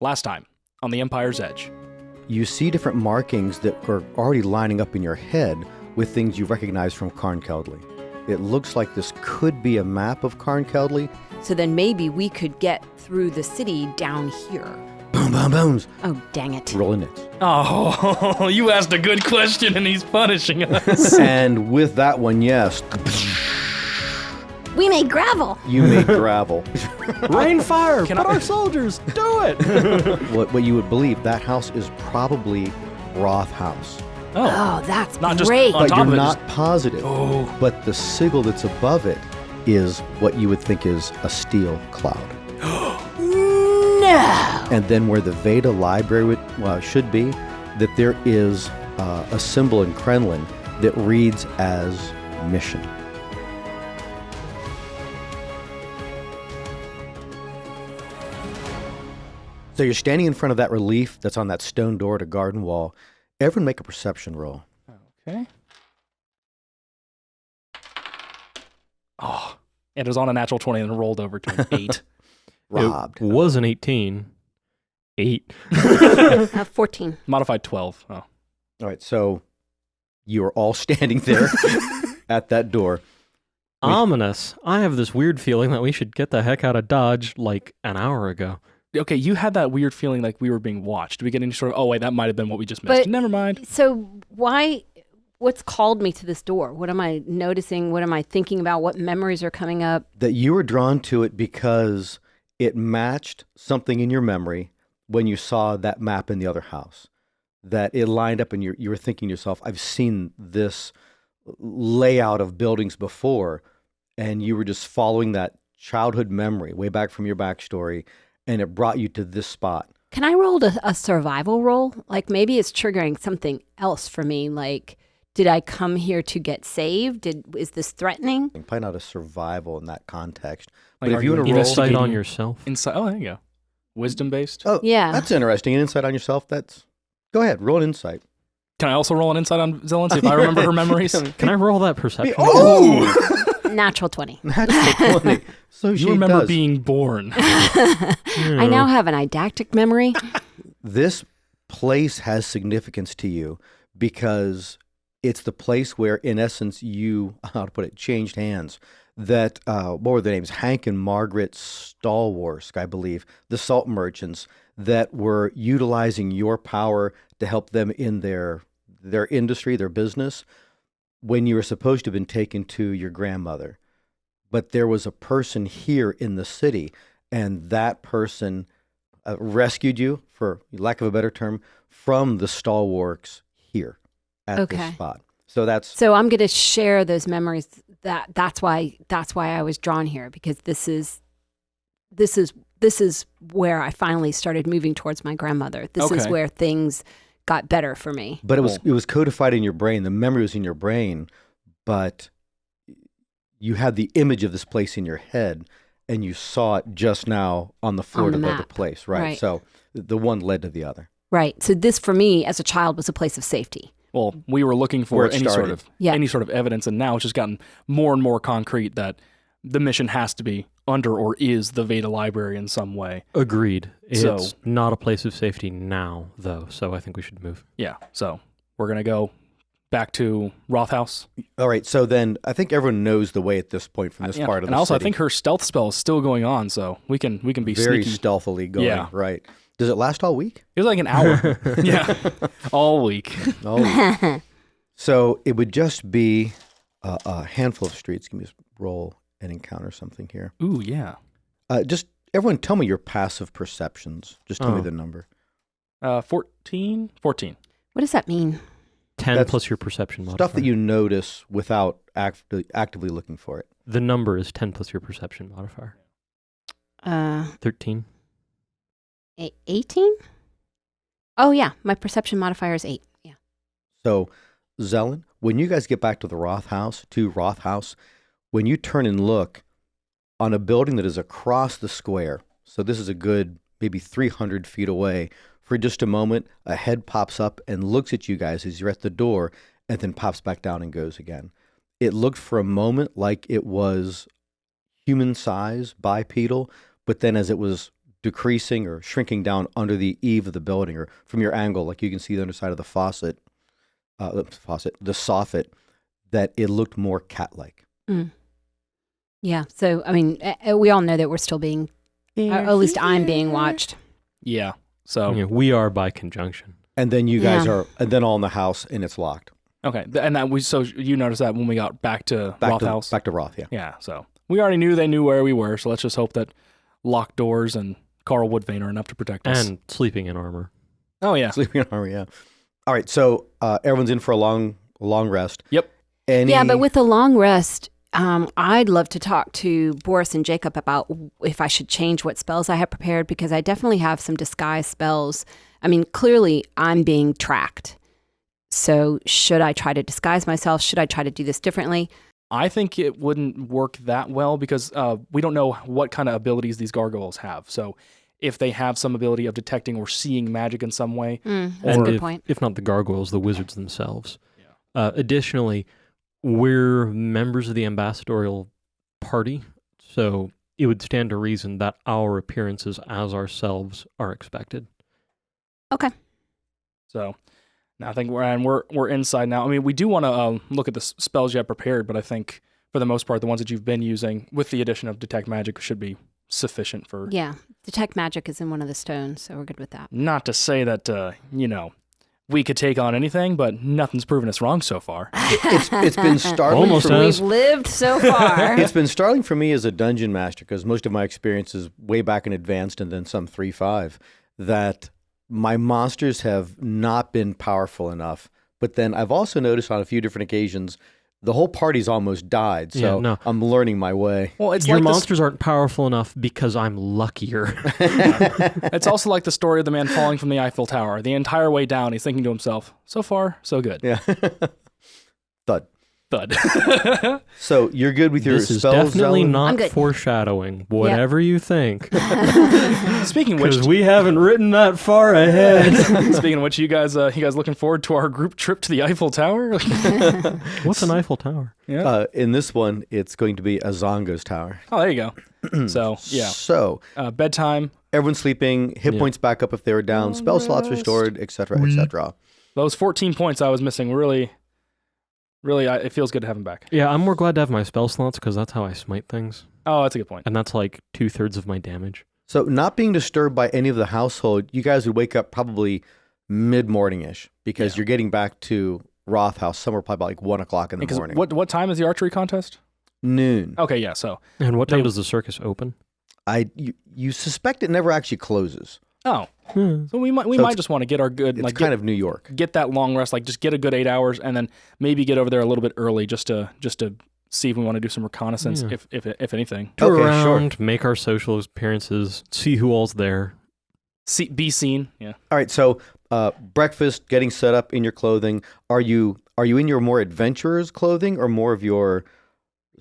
Last time, on the Empire's Edge. You see different markings that are already lining up in your head with things you recognize from Carnkeldley. It looks like this could be a map of Carnkeldley. So then maybe we could get through the city down here. Boom, boom, booms. Oh, dang it. Rolling it. Oh, you asked a good question and he's punishing us. And with that one, yes, We made gravel. you made gravel. Rain fire! Can But I- our soldiers, do it! What you would believe, that house is probably Roth House. Oh, that's Not just great. on But top you're of it, not positive. Oh. But the sigil that's above it is what you would think is a steel cloud. No. And then where the Veda library should be, that there is a symbol in Kremlin that reads as mission. So you're standing in front of that relief that's on that stone door to garden wall. Everyone make a perception roll. Okay. Oh, and it was on a natural 20 and rolled over to an 8. Robbed. It was an 18. 8. 14. Modified 12. Oh. All right, so you are all standing there at that door. Ominous. I have this weird feeling that we should get the heck out of Dodge like an hour ago. Okay, you had that weird feeling like we were being watched. Did we get any sort of, oh, wait, that might have been what we just missed. But- Never mind. So what's called me to this door? What am I noticing? What am I thinking about? What memories are coming up? That you were drawn to it because it matched something in your memory when you saw that map in the other house. That it lined up and you were thinking to yourself, I've seen this layout of buildings before, and you were just following that childhood memory way back from your backstory, and it brought you to this spot. Can I roll a survival roll? Like maybe it's triggering something else for me. Like, did I come here to get saved? Is this threatening? Probably not a survival in that context. Like, But are if you want to you roll... Insight on investigating- yourself. Inside. Oh, there you go. Wisdom based. Oh, Yeah. that's interesting. An insight on yourself, that's... Go ahead, roll an insight. Can I also roll an insight on Zillan, see if I remember her memories? Can I roll that perception? Oh! Natural 20. Natural 20. So she You remember does. being born. I now have an eidetic memory. This place has significance to you because it's the place where, in essence, you, how to put it, changed hands. That, what were their names? Hank and Margaret Stallworsk, I believe, the salt merchants that were utilizing your power to help them in their industry, their business, when you were supposed to have been taken to your grandmother. But there was a person here in the city, and that person rescued you, for lack of a better term, from the Stallworks here at this Okay. spot. So that's So I'm going to share those memories. That's why I was drawn here, because this is where I finally started moving towards my grandmother. This is Okay. where things got better for me. But it was codified in your brain. The memory was in your brain, but you had the image of this place in your head, and you saw it just now on the floor On the of the map. place, right? Right. So the one led to the other. Right. So this for me as a child was a place of safety. Well, we were looking Where for it any sort started. of Yeah. any sort of evidence, and now it's just gotten more and more concrete that the mission has to be under or is the Veda Library in some way. Agreed. It's So- not a place of safety now, though, so I think we should move. Yeah, so we're gonna go back to Roth House. All right. So then I think everyone knows the way at this point from this Yeah, part of and the also, city. I think her stealth spell is still going on, so we can be very sneaky. stealthily going. Yeah. Right. Does it last all week? It was like an hour. Yeah, all week. Oh. So it would just be a handful of streets. Give me a roll and encounter something here. Ooh, yeah. Just everyone, tell me your passive perceptions. Just tell me Oh. the number. 14? 14. What does that mean? 10 That's plus your perception modifier. Stuff that you notice without actively looking for it. The number is 10 plus your perception modifier. 13. 18? Oh yeah, my perception modifier is 8. Yeah. So, Zelen, when you guys get back to Roth House, when you turn and look on a building that is across the square, so this is a good maybe 300 feet away, for just a moment, a head pops up and looks at you guys as you're at the door, and then pops back down and goes again. It looked for a moment like it was human size, bipedal, but then as it was decreasing or shrinking down under the eave of the building, or from your angle, like you can see the underside of the the soffit, that it looked more cat-like. Yeah. So, I mean, we all know that we're still being, or at least I'm being watched. Yeah. So we are by conjunction. And then you guys are, and then all in the house, and it's locked. okay, and that so you noticed that when we got back to Roth House. Back to Roth, yeah. Yeah. So we already knew they knew where we were. So let's just hope that locked doors and Carl Woodvane are enough to protect us. And sleeping in armor. Oh yeah. Sleeping in armor, yeah. All right, so everyone's in for a long rest. Yep. Yeah, but with a long rest, I'd love to talk to Boris and Jacob about if I should change what spells I have prepared, because I definitely have some disguise spells. I mean, clearly I'm being tracked. So should I try to disguise myself? Should I try to do this differently? I think it wouldn't work that well because we don't know what kind of abilities these gargoyles have. So if they have some ability of detecting or seeing magic in some way. That's a good point. If not the gargoyles, the wizards themselves. Yeah. Additionally, we're members of the ambassadorial party, so it would stand to reason that our appearances as ourselves are expected. Okay. So now I think we're inside now. I mean, we do want to look at the spells you have prepared, but I think for the most part, the ones that you've been using with the addition of Detect Magic should be sufficient for... Yeah. Detect Magic is in one of the stones, so we're good with that. Not to say that, we could take on anything, but nothing's proven us wrong so far. It's been startling Almost for me. We've lived so far. It's been startling for me as a dungeon master, because most of my experience is way back in Advanced and then some 3.5, that my monsters have not been powerful enough. But then I've also noticed on a few different occasions, the whole party's almost died, so I'm learning my way. Well, it's your like monsters aren't powerful enough because I'm luckier. It's also like the story of the man falling from the Eiffel Tower. The entire way down, he's thinking to himself, so far, so good. Yeah. Thud. So you're good with your This is spells, definitely Zelen? I'm not good. foreshadowing. Whatever you think. speaking of which, Because we haven't written that far ahead. speaking of which, you guys looking forward to our group trip to the Eiffel Tower? What's an Eiffel Tower? Yeah. In this one, it's going to be a Zongo's Tower. Oh, there you go. So yeah. So Bedtime. everyone's sleeping, hit points back up if they were down, spell slots restored, etc., etc. Those 14 points I was missing really, it feels good to have them back. Yeah, I'm more glad to have my spell slots because that's how I smite things. Oh, that's a good point. And that's like 2/3 of my damage. So not being disturbed by any of the household, you guys would wake up probably mid-morning-ish, because you're getting back to Roth House somewhere probably about like 1 o'clock in the morning. What time is the archery contest? Noon. Okay, yeah. So And what time does the circus open? You suspect it never actually closes. so we might just want to get our good It's kind of New York. get that long rest, like just get a good 8 hours, and then maybe get over there a little bit early just to see if we want to do some reconnaissance, if anything. Tour Okay, around, make our social appearances, see who all's there. Be seen. Yeah. All right, so breakfast, getting set up in your clothing. Are you in your more adventurer's clothing or more of your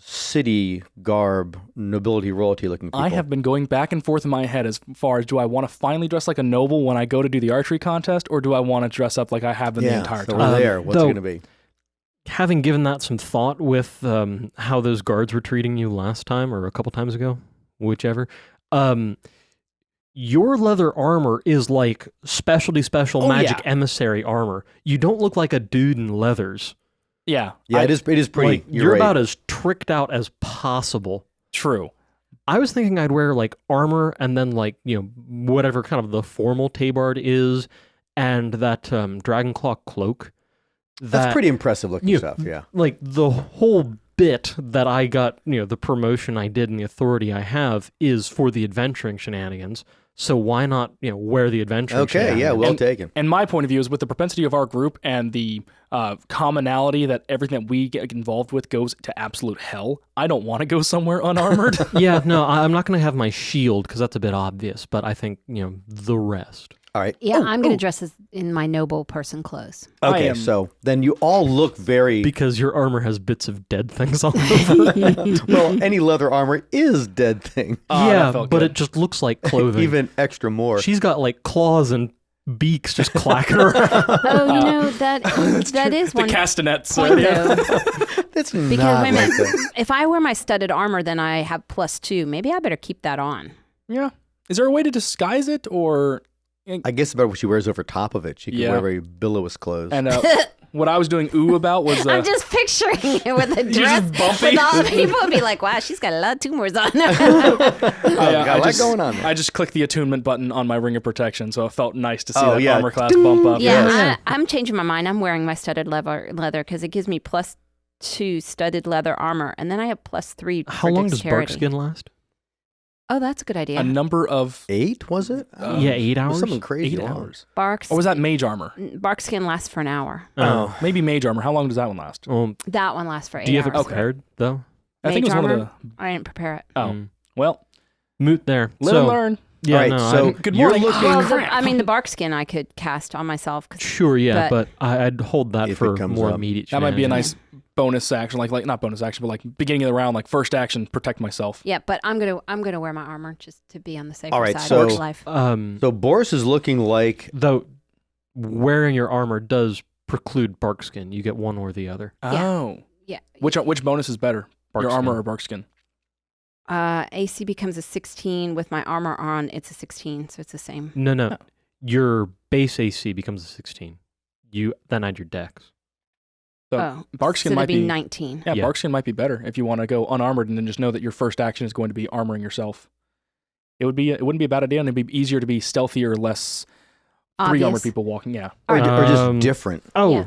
city garb, nobility, royalty looking people? I have been going back and forth in my head as far as, do I want to finally dress like a noble when I go to do the archery contest, or do I want to dress up like I have been the entire so time? we're there. What's it going to be? Having given that some thought with how those guards were treating you last time or a couple times ago, whichever, your leather armor is like special magic emissary armor. You don't look like a dude in leathers. Yeah. It is pretty. Like, you're right. about as tricked out as possible. True. I was thinking I'd wear like armor and then like, whatever kind of the formal tabard is, and that dragon claw cloak. That's pretty impressive looking stuff, yeah. Like the whole bit that I got, the promotion I did and the authority I have is for the adventuring shenanigans. So why not, wear the adventuring shenanigans? Yeah, well taken. And my point of view is with the propensity of our group and the commonality that everything that we get involved with goes to absolute hell, I don't want to go somewhere unarmored. Yeah, no, I'm not going to have my shield because that's a bit obvious, but I think, the rest. All right. Yeah, I'm going to dress in my noble person clothes. Okay, so then you all look very... Because your armor has bits of dead things all over. Well, any leather armor is dead thing. Yeah, but it just looks like clothing. Even extra more. She's got like claws and beaks just clacking around. Oh, that is one the castanets. point, though. That's Because, not wait a like minute, that. if I wear my studded armor, then I have +2. Maybe I better keep that on. Yeah. Is there a way to disguise it, or I guess about what she wears over top of it. She can Yeah. wear very billowous clothes. and what I was doing about was I'm just picturing it with a dress just bumpy. with all the people and be like, wow, she's got a lot of tumors on her. got a lot going on there. I just clicked the attunement button on my ring of protection, so it felt nice to see Oh, that yeah. armor class bump up. Yeah, I'm changing my mind. I'm wearing my studded leather because it gives me +2 studded leather armor, and then I have +3 How for long does dexterity. bark skin last? Oh, that's a good idea. A number of 8, was it? Yeah, 8 It was hours. something crazy 8 long. hours. Bark Or was that mage armor? bark skin lasts for an hour. Oh. Maybe mage armor. How long does that one last? That one lasts for 8 do you have it hours. prepared though? I think it was Mage one of armor? the. I didn't prepare it. Oh, Mm. well, Moot there. live so, and learn. Yeah, All right, no, so Good you're morning. looking. Well, crap. I mean, the bark skin I could cast on myself. 'Cause- sure, yeah, but- but I'd hold that If it for comes more up. immediate. That might be a shenanigans. nice bonus action, like not bonus action, but like beginning of the round, like first action, protect myself. yeah, but I'm gonna wear my armor just to be on the safer All right, side so- of life. So Boris is looking like Though wearing your armor does preclude bark skin. You get one or the other. Yeah. Oh, Yeah. which bonus is better, Bark your armor skin. or bark skin? AC becomes a 16 with my armor on. It's a 16, so it's the same. No. Your base AC becomes a 16. You then add your dex. So Oh, bark so skin it'd might be be 19. Yeah, Yeah. bark skin might be better if you want to go unarmored and then just know that your first action is going to be armoring yourself. It wouldn't be a bad idea, and it'd be easier to be stealthier, less three armored Obvious. people walking. Yeah. All right. or just Um, different. Oh, Yeah.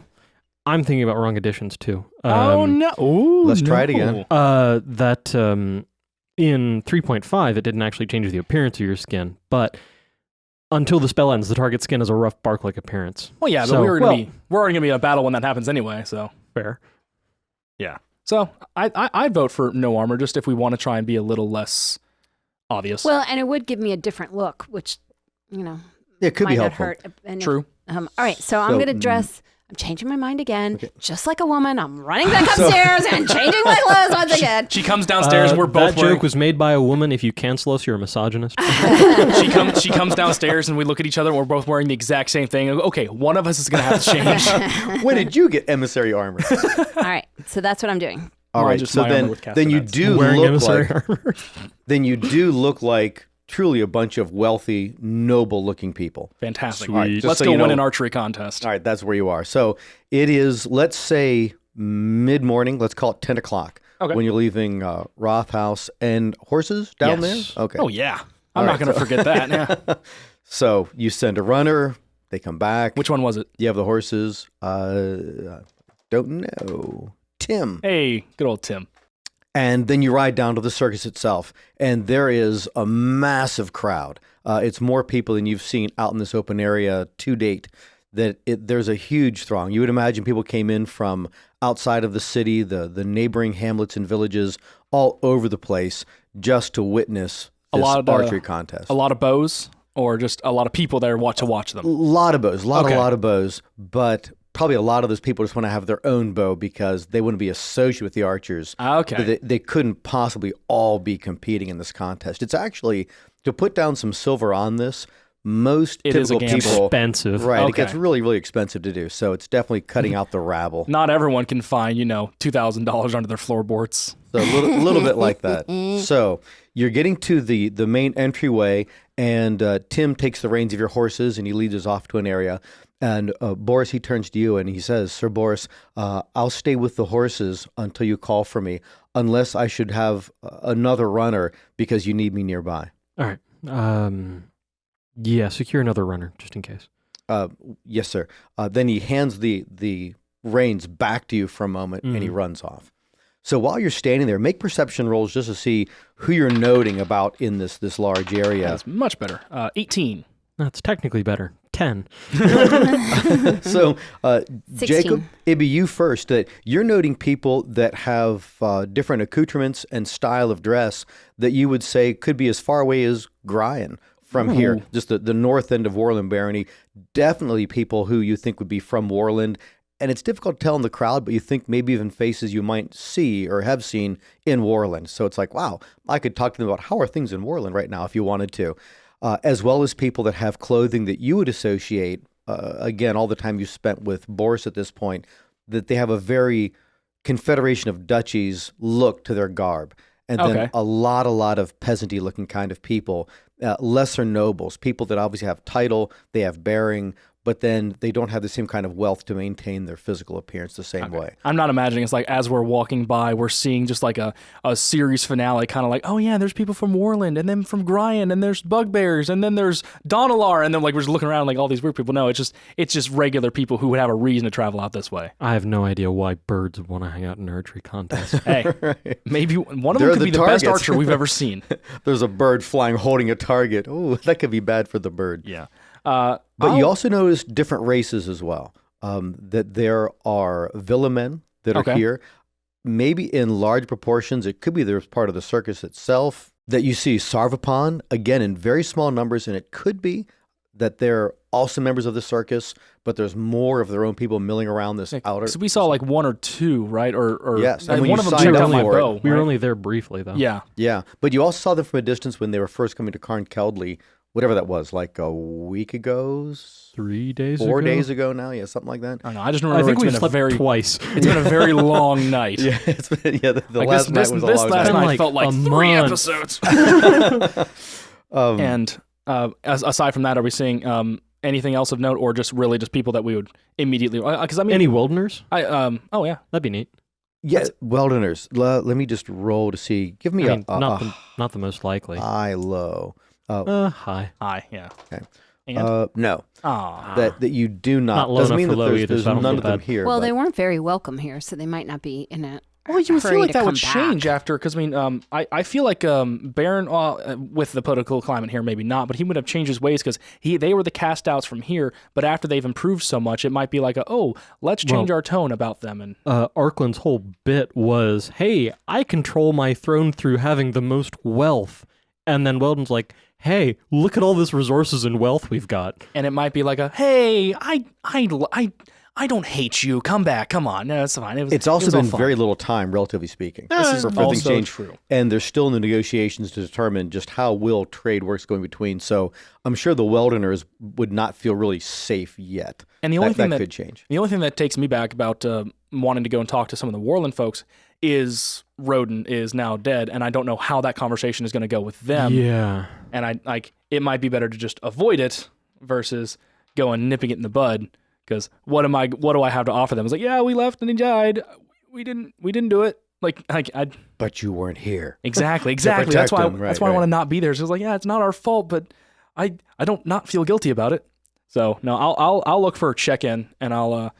I'm thinking about wrong additions too. Oh no! Ooh, let's try it again. That in 3.5 it didn't actually change the appearance of your skin, but until the spell ends, the target skin has a rough bark-like appearance. Well, yeah, but So- we're already gonna be in a battle when that happens anyway. So Fair. So I vote for no armor, just if we want to try and be a little less obvious. Well, and it would give me a different look, which, It could might be not helpful. hurt. And True. all right, so I'm So, going to dress. I'm changing my mind again. Okay. Just like a woman, I'm running back upstairs and changing my clothes once again. She comes downstairs and we're both That wearing. joke was made by a woman. If you cancel us, you're a misogynist. She comes downstairs and we look at each other and we're both wearing the exact same thing. Okay, one of us is gonna have to change. When did you get emissary armor? All right, so that's what I'm doing. All Mine right, just so my armor then with then you castanets. do Wearing look emissary like armor. then you do look like truly a bunch of wealthy, noble-looking people. Fantastic. Sweet. All right, Just let's so go you win know- an archery contest. All right, that's where you are. So it is, let's say, mid-morning. Let's call it 10 o'clock. Okay. When you're leaving Roth House and horses down Yes. there? Okay. Oh yeah, All I'm not right, gonna so- forget that. Yeah. So you send a runner. They come back. Which one was it? You have the horses. Don't know. Tim. Hey, good old Tim. And then you ride down to the circus itself, and there is a massive crowd. It's more people than you've seen out in this open area to date. There's a huge throng. You would imagine people came in from outside of the city, the neighboring hamlets and villages, all over the place, just to witness A this lot of archery contest. A lot of bows, or just a lot of people there to watch them. A lot of bows, Okay. a lot of bows, but probably a lot of those people just want to have their own bow because they wouldn't be associated with the archers. Okay. They couldn't possibly all be competing in this contest. It's actually, to put down some silver on this, most It is a typical gamble. people, Expensive. right? It Okay. gets really, really expensive to do. So it's definitely cutting out the rabble. Not everyone can find, $2,000 under their floorboards. So a little bit like that. So you're getting to the main entryway, and Tim takes the reins of your horses and he leads us off to an area. And Boris, he turns to you and he says, "Sir Boris, I'll stay with the horses until you call for me, unless I should have another runner because you need me nearby." All right. Yeah, secure another runner just in case. Yes, sir. Then he hands the reins back to you for a moment and he Mhm. runs off. So while you're standing there, make perception rolls just to see who you're noting about in this large area. That's much better. 18. That's technically better. 10. So, 16. Jacob, it'd be you first. That you're noting people that have different accoutrements and style of dress that you would say could be as far away as Gryan from here, Ooh. just the north end of Warland Barony. Definitely people who you think would be from Warland. And it's difficult to tell in the crowd, but you think maybe even faces you might see or have seen in Warland. So it's like, wow, I could talk to them about how are things in Warland right now if you wanted to. As well as people that have clothing that you would associate, again, all the time you spent with Boris at this point, that they have a very Confederation of Duchies look to their garb. And then Okay. a lot of peasanty looking kind of people. lesser nobles, people that obviously have title, they have bearing, but then they don't have the same kind of wealth to maintain their physical appearance the same way. I'm not imagining it's like as we're walking by, we're seeing just like a series finale, kind of like, oh yeah, there's people from Warland, and then from Gryan, and there's Bugbears, and then there's Donalar, and then like we're just looking around like all these weird people. No, it's just regular people who would have a reason to travel out this way. I have no idea why birds would want to hang out in an archery contest. Hey, Right. maybe one of They're them could the be the best targets. archer we've ever seen. There's a bird flying holding a target. Oh, that could be bad for the bird. Yeah. But you also notice different races as well. That there are villa men that are Okay. here. Maybe in large proportions, it could be there's part of the circus itself. That you see Sarvapan, again, in very small numbers, and it could be that they're also members of the circus, but there's more of their own people milling around this outer. So we saw like one or two, right? Or Yes, and and when one you of them signed checked up out my for it, bow. We were right? only there briefly, though. Yeah. Yeah, but you also saw them from a distance when they were first coming to Carn Keldley, whatever that was, like a week ago, 3 days ago? 4 days ago now, yeah, something like that. I don't know. I just I remember think it's we've been a slept very twice. it's been a very long night. Yeah, it's been, the Like last this night was a this long last night. night Like felt like a 3 month. episodes. Um, And aside from that, are we seeing anything else of note, or just really just people that we would immediately? Because I mean, Any Weldoners? oh yeah, That'd be neat. yeah, Weldoners. Let me just roll to see. Give me I mean, a not the most likely. high, low. High. hi, yeah. Okay. And No, ah, that you do not. Not low Doesn't enough mean for that low either, there's so I don't none feel of them bad. here. Well, but they weren't very welcome here, so they might not be in a well, you would feel hurry like to that would come change back. after, because I mean, I feel like Baron, with the political climate here, maybe not, but he would have changed his ways because they were the cast outs from here, but after they've improved so much, it might be like, let's change our tone about them. And Arkland's whole bit was, hey, I control my throne through having the most wealth. And then Weldon's like, hey, look at all this resources and wealth we've got. and it might be like hey, I don't hate you. Come back. Come on. No, it's fine. it's also been very little time, relatively speaking. This is for things also change. true. And there's still in the negotiations to determine just how will trade works going between. So I'm sure the Weldoners would not feel really safe yet. And the only thing that that could change. The only thing that takes me back about wanting to go and talk to some of the Warland folks is Roden is now dead, and I don't know how that conversation is going to go with them. Yeah. And it might be better to just avoid it versus go and nipping it in the bud. Because what do I have to offer them? It's like, yeah, we left and he died. We didn't do it. Like But you weren't here. exactly. protect That's why them, right, that's why I right. want to not be there. So it's like, yeah, it's not our fault, but I don't not feel guilty about it. So no, I'll look for a check-in, and I'll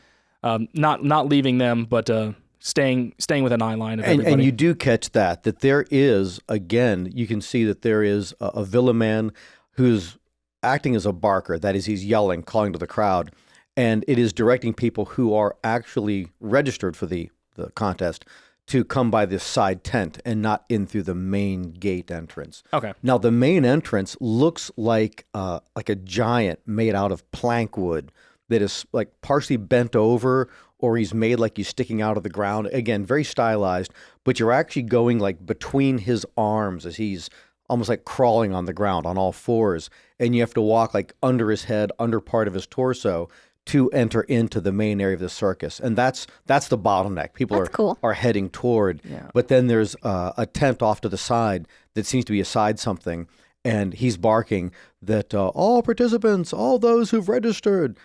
not leaving them, but staying with an eye line of everybody. And you do catch that there is, again, you can see that there is a villa man who's acting as a barker. That is, he's yelling, calling to the crowd. And it is directing people who are actually registered for the contest to come by this side tent and not in through the main gate entrance. Okay. Now, the main entrance looks like a giant made out of plank wood that is like partially bent over, or he's made like he's sticking out of the ground. Again, very stylized, but you're actually going like between his arms as he's almost like crawling on the ground on all fours, and you have to walk like under his head, under part of his torso to enter into the main area of the circus. And that's the bottleneck. People That's cool. are heading toward. Yeah. But then there's a tent off to the side that seems to be a side something, and he's barking that all participants, all those who've registered,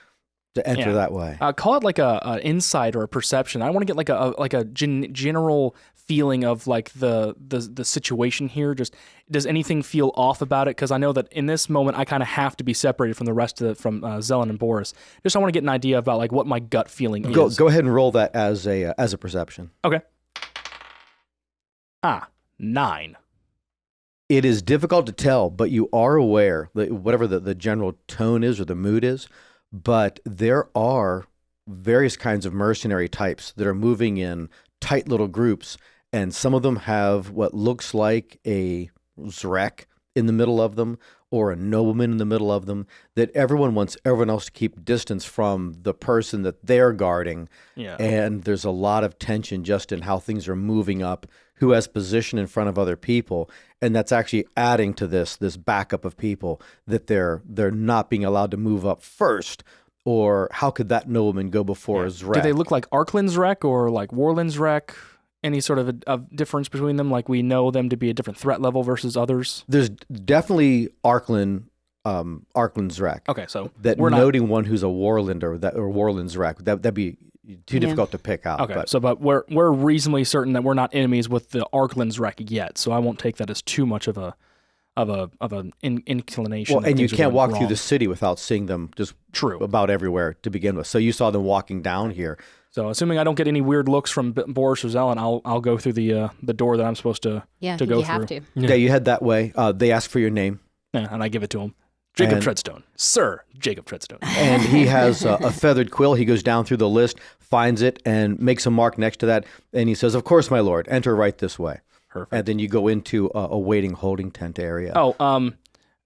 to enter Yeah. that way. Call it like a insight or a perception. I want to get like a general feeling of like the situation here. Just does anything feel off about it? Because I know that in this moment I kind of have to be separated from the rest of from Zelen and Boris. Just I want to get an idea about like what my gut feeling is. Go ahead and roll that as a perception. Okay. 9. It is difficult to tell, but you are aware that whatever the general tone is or the mood is, but there are various kinds of mercenary types that are moving in tight little groups, and some of them have what looks like a Zrek in the middle of them or a nobleman in the middle of them, that everyone wants everyone else to keep distance from the person that they're guarding. Yeah. And there's a lot of tension just in how things are moving up, who has position in front of other people. And that's actually adding to this backup of people that they're not being allowed to move up first. Or how could that nobleman go before his Do wreck? they look like Arkland's wreck or like Warland's wreck? any sort of a difference between them? Like we know them to be a different threat level versus others? There's definitely Arkland Zrek. Okay, so That we're not. noting one who's a Warland or Warland Zrek, that'd be too difficult to pick out. Okay, but we're reasonably certain that we're not enemies with the Arkland's wreck yet, so I won't take that as too much of an inclination. Well, that and you things are can't going walk wrong. through the city without seeing them just True. about everywhere to begin with. So you saw them walking down here. So assuming I don't get any weird looks from Boris or Zelen, I'll go through the door that I'm supposed to Yeah, to you go have through. to. Yeah, you head that way. They ask for your name. Yeah, and I give it to him. Jacob And- Treadstone. Sir Jacob Treadstone. And he has a feathered quill. He goes down through the list, finds it, and makes a mark next to that. And he says, "Of course, my lord. Enter right this way." Perfect. And then you go into a waiting holding tent area. Oh,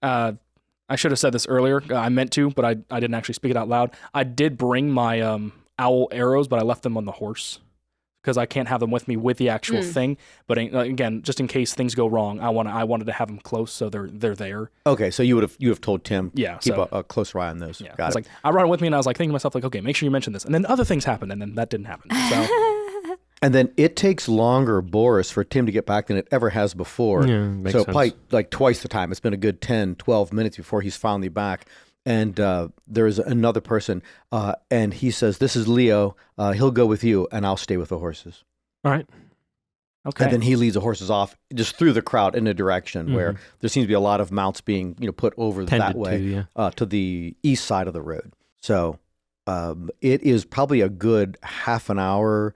I should have said this earlier. I meant to, but I didn't actually speak it out loud. I did bring my owl arrows, but I left them on the horse because I can't have them with me with the actual thing. But again, just in case things go wrong, I wanted to have them close so they're there. Okay, so you have told Tim. Yeah, keep so- a closer eye on those. Yeah, Got I was it. like, I brought it with me, and I was like thinking to myself, like, okay, make sure you mention this, and then other things happened, and then that didn't happen. So And then it takes longer, Boris, for Tim to get back than it ever has before. Yeah, makes so sense. probably like twice the time. It's been a good 10, 12 minutes before he's finally back. And there is another person, and he says, "This is Leo. He'll go with you, and I'll stay with the horses." All right. okay, And then he leads the horses off just through the crowd in a direction where there seems to be a lot of mounts being put over Tended that way to, yeah. to the east side of the road. So it is probably a good half an hour,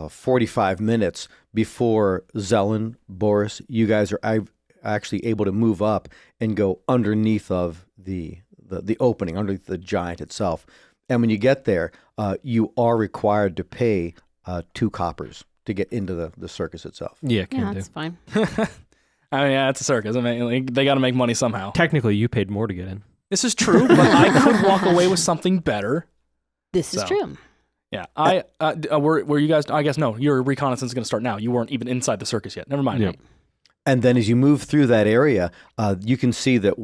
45 minutes before Zelen, Boris, you guys are actually able to move up and go underneath of the opening, underneath the giant itself. And when you get there, you are required to pay 2 coppers to get into the circus itself. Yeah, can Yeah, do. that's fine. I mean, yeah, it's a circus. I mean, like, they got to make money somehow. Technically, you paid more to get in. This is true, but I could walk away with something better. This is So. true. Yeah, were you guys? I guess no. Your reconnaissance is going to start now. You weren't even inside the circus yet. Never mind. Yeah. And then as you move through that area, you can see that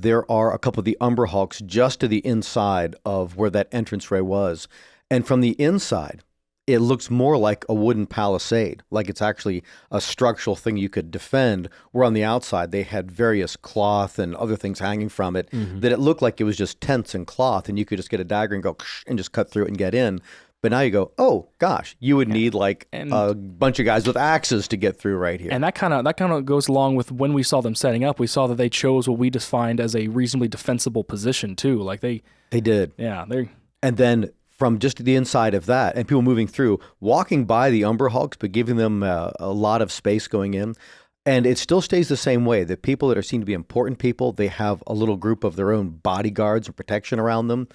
there are a couple of the Umber Hulks just to the inside of where that entranceway was. And from the inside, it looks more like a wooden palisade, like it's actually a structural thing you could defend, where on the outside they had various cloth and other things hanging from it, that it looked like it was just tents and cloth, and you could just get a dagger and go and just cut through it and get in. But now you go, oh gosh, you would need like a bunch of guys with axes to get through right here. And that kind of goes along with when we saw them setting up. We saw that they chose what we defined as a reasonably defensible position too. Like they did. Yeah, they. And then from just the inside of that, and people moving through, walking by the Umber Hulks, but giving them a lot of space going in. And it still stays the same way. The people that are seen to be important people, they have a little group of their own bodyguards and protection around them.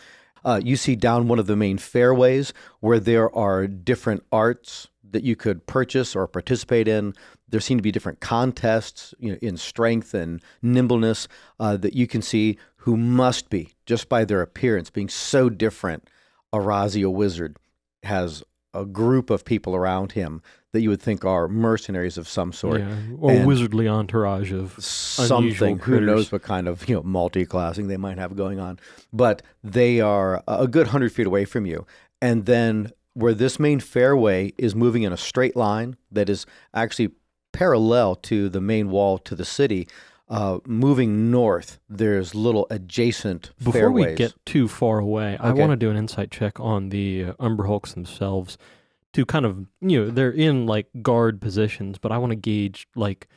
You see down one of the main fairways where there are different arts that you could purchase or participate in. There seem to be different contests in strength and nimbleness that you can see who must be, just by their appearance, being so different. A Rhazia wizard has a group of people around him that you would think are mercenaries of some sort. Yeah, or And wizardly entourage of something. Who knows what kind of multi-classing they might have going on. But they are a good 100 feet away from you. And then where this main fairway is moving in a straight line that is actually parallel to the main wall to the city, moving north, there's little adjacent Before fairways. we get too far away, I Okay. want to do an insight check on the Umber Hulks themselves to kind of, they're in like guard positions, but I want to gauge like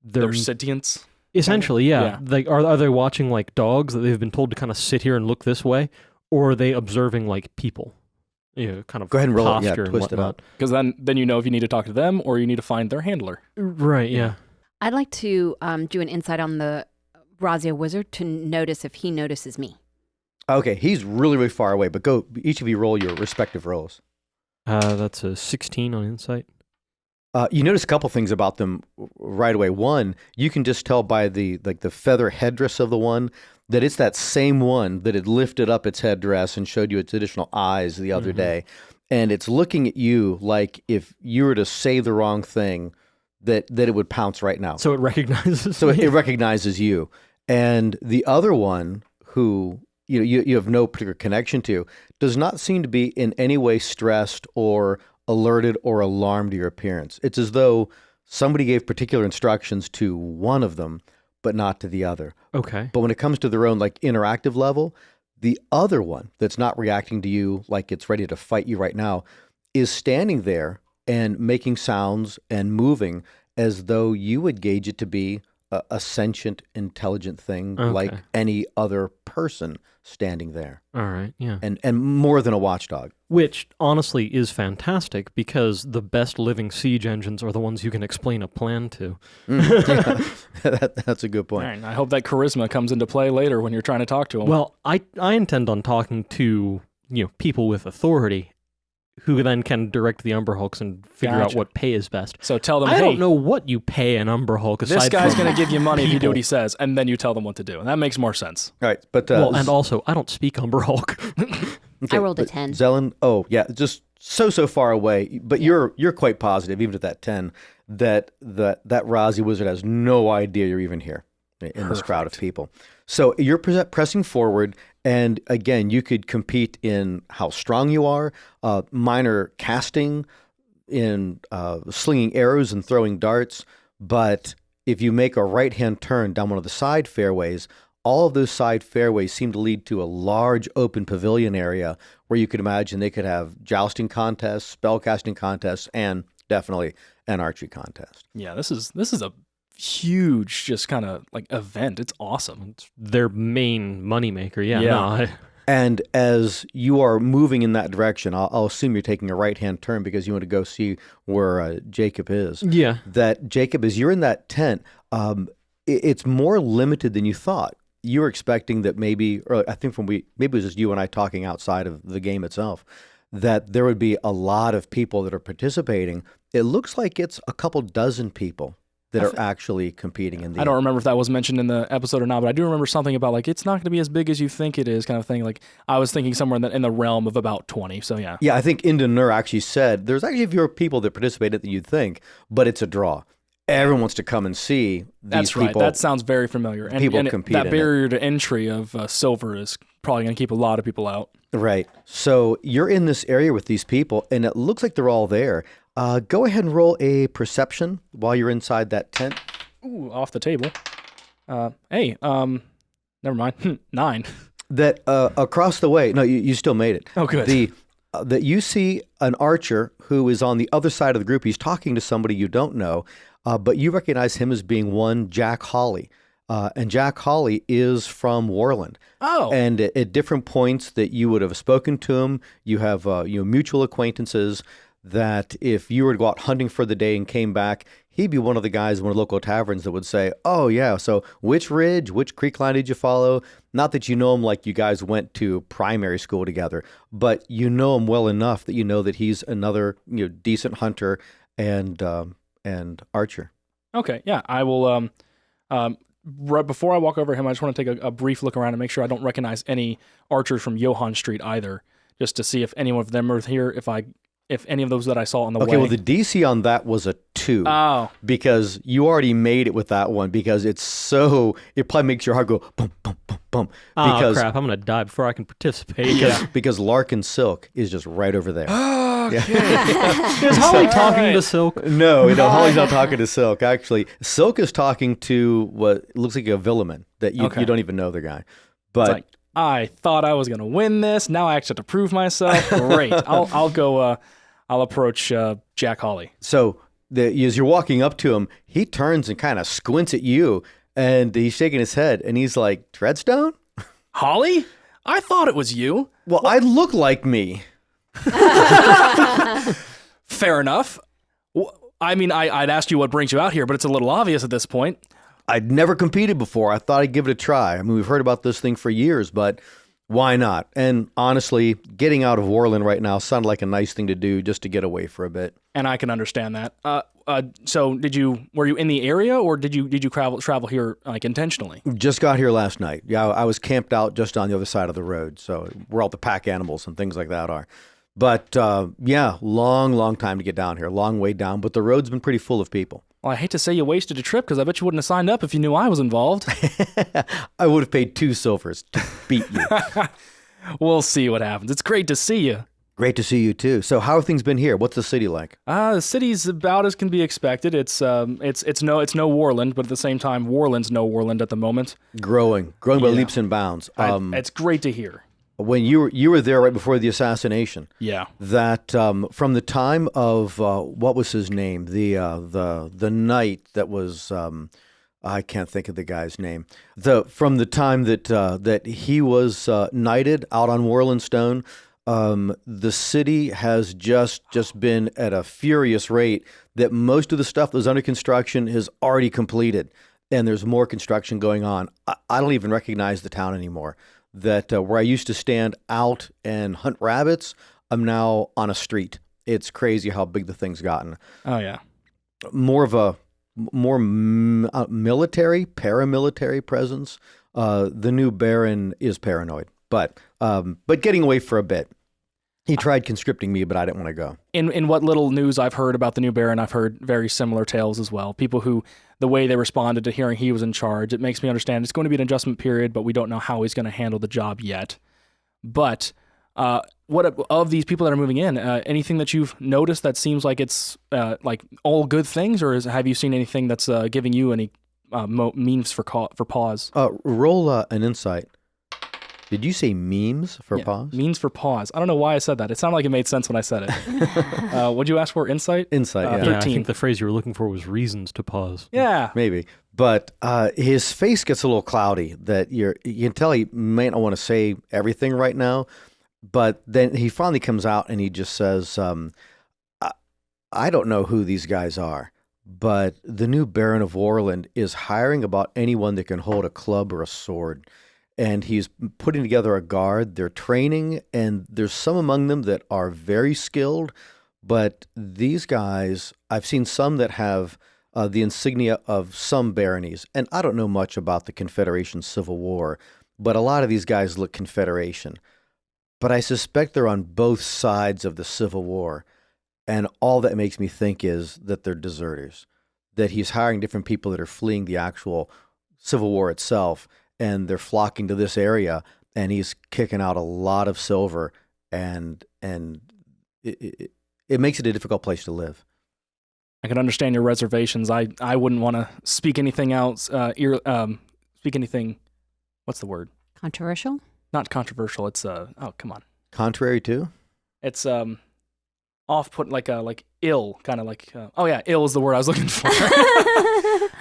They're sentients. essentially, yeah. Yeah. Like, are they watching like dogs that they've been told to kind of sit here and look this way, or are they observing like people? Kind of Go ahead and roll it. posture Yeah, and twist it whatnot. up. Because then you know if you need to talk to them or you need to find their handler. Right, yeah. I'd like to do an insight on the Rhazia wizard to notice if he notices me. Okay, he's really, really far away, but go, each of you roll your respective rolls. That's a 16 on insight. You notice a couple things about them right away. One, you can just tell by the feather headdress of the one that it's that same one that had lifted up its headdress and showed you its additional eyes the other day. And it's looking at you like if you were to say the wrong thing, that it would pounce right now. So it recognizes So me. it recognizes you. And the other one, who you have no particular connection to, does not seem to be in any way stressed or alerted or alarmed your appearance. It's as though somebody gave particular instructions to one of them, but not to the other. Okay. But when it comes to their own like interactive level, the other one that's not reacting to you like it's ready to fight you right now is standing there and making sounds and moving as though you would gauge it to be a sentient, intelligent thing like any other person standing there. All right. Yeah. And more than a watchdog. Which honestly is fantastic because the best living siege engines are the ones you can explain a plan to. That's a good point. All right, I hope that charisma comes into play later when you're trying to talk to them. Well, I intend on talking to people with authority who then can direct the Umberhulks and figure out what pay is best. So tell them, I hey, don't know what you pay an Umberhulk aside this guy's from going to give you money if you do people. what he says, and then you tell them what to do. And that makes more sense. All right, but and also, I don't speak Umberhulk. I rolled a 10. Zelen, just so far away, but you're quite positive, even at that 10, that Rhazia wizard has no idea you're even here in this crowd of people. So you're pressing forward, and again, you could compete in how strong you are, minor casting, in slinging arrows and throwing darts. But if you make a right-hand turn down one of the side fairways, all of those side fairways seem to lead to a large open pavilion area where you could imagine they could have jousting contests, spellcasting contests, and definitely an archery contest. Yeah, this is a huge just kind of like event. It's awesome. It's their main moneymaker. Yeah. Yeah. And as you are moving in that direction, I'll assume you're taking a right-hand turn because you want to go see where Jocob is. Yeah. That Jocob, as you're in that tent, it's more limited than you thought. You were expecting that maybe, or I think maybe it was just you and I talking outside of the game itself, that there would be a lot of people that are participating. It looks like it's a couple dozen people that are actually competing in the. I don't remember if that was mentioned in the episode or not, but I do remember something about like it's not going to be as big as you think it is, kind of thing. Like I was thinking somewhere in the realm of about 20. So yeah. Yeah, I think Inda Nur actually said there's actually fewer people that participated than you'd think, but it's a draw. Everyone wants to come and see these That's people. right. That sounds very familiar. And, people and compete that in barrier to entry of silver is probably going to keep a lot of people out. Right. So you're in this area with these people, and it looks like they're all there. Go ahead and roll a perception while you're inside that tent. Ooh, off the table. Hey, never mind. 9. That across the way, no, you still made it. Oh, good. That you see an archer who is on the other side of the group. He's talking to somebody you don't know, but you recognize him as being one Jack Hawley. And Jack Hawley is from Warland. Oh. And at different points that you would have spoken to him, you have mutual acquaintances that if you were to go out hunting for the day and came back, he'd be one of the guys in one of the local taverns that would say, oh, yeah, so which ridge, which creek line did you follow? Not that you know him like you guys went to primary school together, but you know him well enough that you know that he's another decent hunter and archer. Okay, yeah, I will. Right before I walk over him, I just want to take a brief look around and make sure I don't recognize any archers from Johann Street either, just to see if any of them are here. If any of those that I saw on the way. Okay, well, the DC on that was a 2. Oh. Because you already made it with that one because it probably makes your heart go bum, bum, bum, bum. Oh, crap. I'm going to die before I can participate. Because Larkin Silk is just right over there. Okay. Is Holly talking to Silk? No, Holly's not talking to Silk. Actually, Silk is talking to what looks like a Villaman that you don't even know the guy. But it's like, I thought I was going to win this. Now I actually have to prove myself. Great. I'll go... I'll approach Jack Hawley. So as you're walking up to him, he turns and kind of squints at you, and he's shaking his head, and he's like, Treadstone? Hawley? I thought it was you. Well, I look like me. Fair enough. I mean, I'd ask you what brings you out here, but it's a little obvious at this point. I'd never competed before. I thought I'd give it a try. I mean, we've heard about this thing for years, but... why not? And honestly, getting out of Warland right now sounded like a nice thing to do just to get away for a bit. And I can understand that. So were you in the area or did you travel here like intentionally? Just got here last night. Yeah, I was camped out just on the other side of the road. So where all the pack animals and things like that are. But long time to get down here. Long way down. But the road's been pretty full of people. Well, I hate to say you wasted a trip because I bet you wouldn't have signed up if you knew I was involved. I would have paid 2 silvers to beat you. We'll see what happens. It's great to see you. Great to see you too. So how have things been here? What's the city like? The city's about as can be expected. It's no Warland, but at the same time, Warland's no Warland at the moment. Growing by Yeah. leaps and bounds. It's great to hear. When you were there right before the assassination, Yeah. that from the time of what was his name, the knight that was I can't think of the guy's name. From the time that he was knighted out on Warland Stone. The city has just been at a furious rate that most of the stuff that was under construction is already completed, and there's more construction going on. I don't even recognize the town anymore. That where I used to stand out and hunt rabbits, I'm now on a street. It's crazy how big the thing's gotten. Oh yeah. Military, paramilitary presence. The new Baron is paranoid, but getting away for a bit. He tried conscripting me, but I didn't want to go. In what little news I've heard about the new Baron, I've heard very similar tales as well. People who, the way they responded to hearing he was in charge, it makes me understand it's going to be an adjustment period, but we don't know how he's going to handle the job yet. But what of these people that are moving in, anything that you've noticed that seems like it's like all good things, or have you seen anything that's giving you any memes for pause? Roll an insight. Did you say memes for pause? Memes for pause. I don't know why I said that. It sounded like it made sense when I said it. What'd you ask for? Insight? Insight, yeah. Yeah, 13. I think the phrase you were looking for was reasons to pause. Yeah. Maybe. But his face gets a little cloudy that you can tell he may not want to say everything right now. But then he finally comes out and he just says, I don't know who these guys are, but the new Baron of Warland is hiring about anyone that can hold a club or a sword. And he's putting together a guard. They're training, and there's some among them that are very skilled. But these guys, I've seen some that have the insignia of some baronies. And I don't know much about the Confederation Civil War, but a lot of these guys look Confederation. But I suspect they're on both sides of the Civil War. And all that makes me think is that they're deserters, that he's hiring different people that are fleeing the actual Civil War itself. And they're flocking to this area, and he's kicking out a lot of silver, and it makes it a difficult place to live. I can understand your reservations. I wouldn't want to speak anything else. Speak anything. What's the word? Controversial? Not controversial. It's oh come on. Contrary to? It's off-put like ill, kind of like oh yeah, ill is the word I was looking for.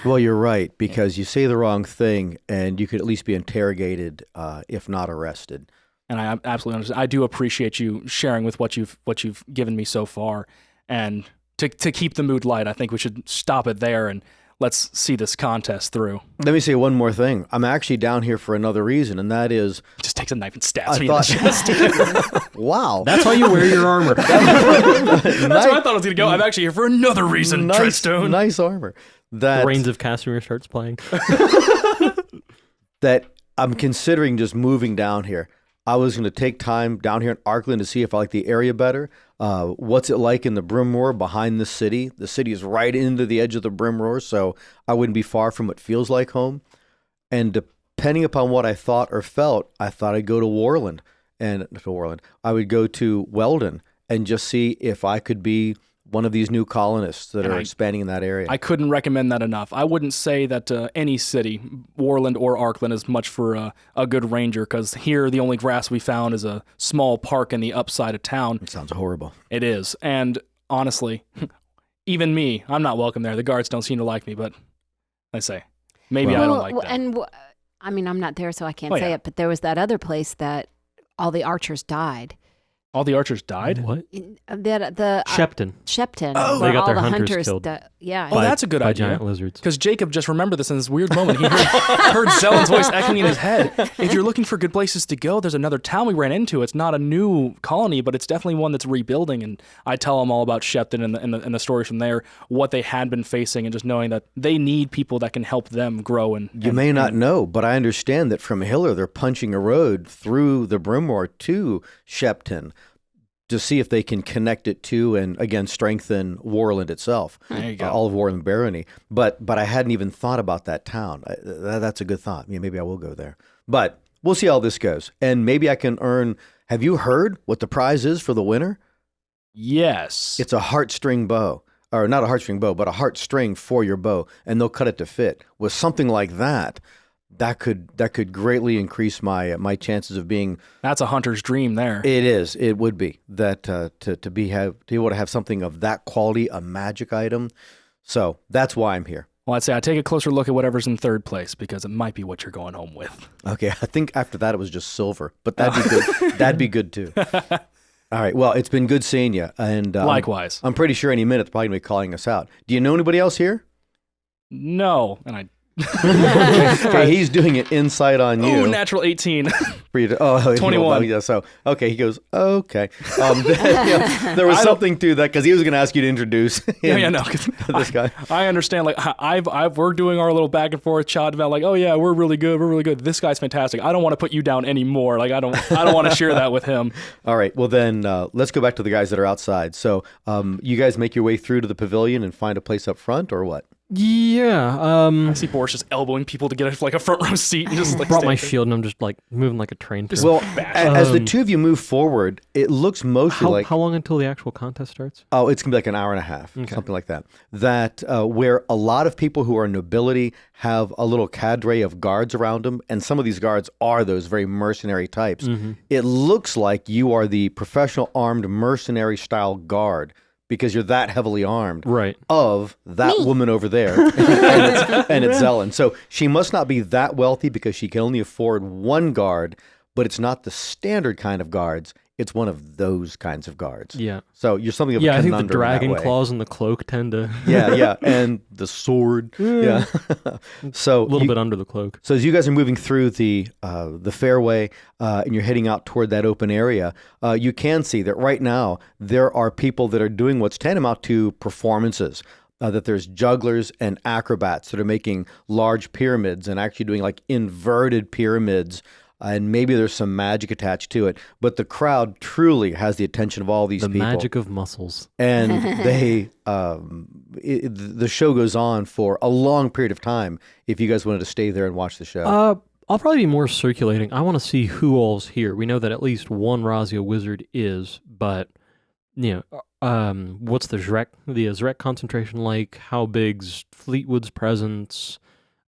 Well, you're right, because you say the wrong thing, and you could at least be interrogated, if not arrested. And I absolutely understand. I do appreciate you sharing with what you've given me so far, and to keep the mood light, I think we should stop it there and let's see this contest through. Let me say one more thing. I'm actually down here for another reason, and that is... Just takes a knife and stabs me in the chest. Wow. That's why you wear your armor. That's where I thought it was going to go. I'm actually here for another reason, Treadstone. Nice armor. The Reigns of Casimir starts playing. That I'm considering just moving down here. I was going to take time down here in Arkland to see if I like the area better. What's it like in the Brimroar behind the city? The city is right into the edge of the Brimroar, so I wouldn't be far from what feels like home. And depending upon what I thought or felt, I thought I'd go to Warland. I would go to Weldon and just see if I could be one of these new colonists that are expanding in that area. I couldn't recommend that enough. I wouldn't say that any city, Warland or Arkland, is much for a good ranger, because here the only grass we found is a small park in the upside of town. It sounds horrible. It is. And honestly, even me, I'm not welcome there. The guards don't seem to like me, but I say, maybe I don't like that. And I mean, I'm not there, so I can't say it, but there was that other place that all the archers died. All the archers died? What? Shepton. Oh, they got all their the hunters killed. Yeah. Oh, that's a good by idea. giant lizards. Because Jacob just remembered this in this weird moment. He heard Zellen's voice echoing in his head. If you're looking for good places to go, there's another town we ran into. It's not a new colony, but it's definitely one that's rebuilding. And I tell them all about Shepton and the stories from there, what they had been facing, and just knowing that they need people that can help them grow. You may not know, but I understand that from Hiller, they're punching a road through the Brimroar to Shepton, to see if they can connect it to, and again, strengthen Warland itself. There you go. All of Warland Barony. But I hadn't even thought about that town. That's a good thought. Maybe I will go there. But we'll see how this goes. And maybe I can earn Have you heard what the prize is for the winner? Yes. It's a heartstring bow. Or not a heartstring bow, but a heartstring for your bow, and they'll cut it to fit. With something like that, that could greatly increase my chances of being. That's a hunter's dream there. It is. It would be that to be able to have something of that quality, a magic item. So that's why I'm here. Well, I'd say I take a closer look at whatever's in third place because it might be what you're going home with. Okay, I think after that it was just silver, but that'd be good. That'd be good too. All right. Well, it's been good seeing you, and Likewise. I'm pretty sure any minute they're probably gonna be calling us out. Do you know anybody else here? No, and I. Okay, he's doing it inside on you. Oh, natural 18. For you to, 21. Yeah, so okay, he goes okay. There was something to that because he was going to ask you to introduce him, this guy. I understand. Like we're doing our little back and forth chat about like, oh yeah, we're really good. This guy's fantastic. I don't want to put you down anymore. Like I don't want to share that with him. All right. Well then, let's go back to the guys that are outside. So, you guys make your way through to the pavilion and find a place up front, or what? Yeah. I see Boris just elbowing people to get a front row seat and just like Brought my stand there. shield and I'm just like moving like a train. Through. Well, as the two of you move forward, it looks mostly how long until the actual contest starts? Oh, it's going to be like an hour and a half, something like that. That where a lot of people who are nobility have a little cadre of guards around them, and some of these guards are those very mercenary types. Mm-hmm. It looks like you are the professional armed mercenary style guard because you're that heavily armed Right. of that woman over there, and it's Zelen. So she must not be that wealthy because she can only afford one guard, but it's not the standard kind of guards. It's one of those kinds of guards. Yeah. So you're something of a Yeah, I think the conundrum that dragon way. claws and the cloak tend to Yeah, and the sword. Yeah. So a little bit under the cloak. So as you guys are moving through the fairway and you're heading out toward that open area, you can see that right now there are people that are doing what's tantamount to performances. That there's jugglers and acrobats that are making large pyramids and actually doing like inverted pyramids. And maybe there's some magic attached to it, but the crowd truly has the attention of all these The people. magic of muscles. And they, the show goes on for a long period of time. If you guys wanted to stay there and watch the show, I'll probably be more circulating. I want to see who all's here. We know that at least one Rhazia wizard is, but what's the Zrek concentration like? How big's Fleetwood's presence?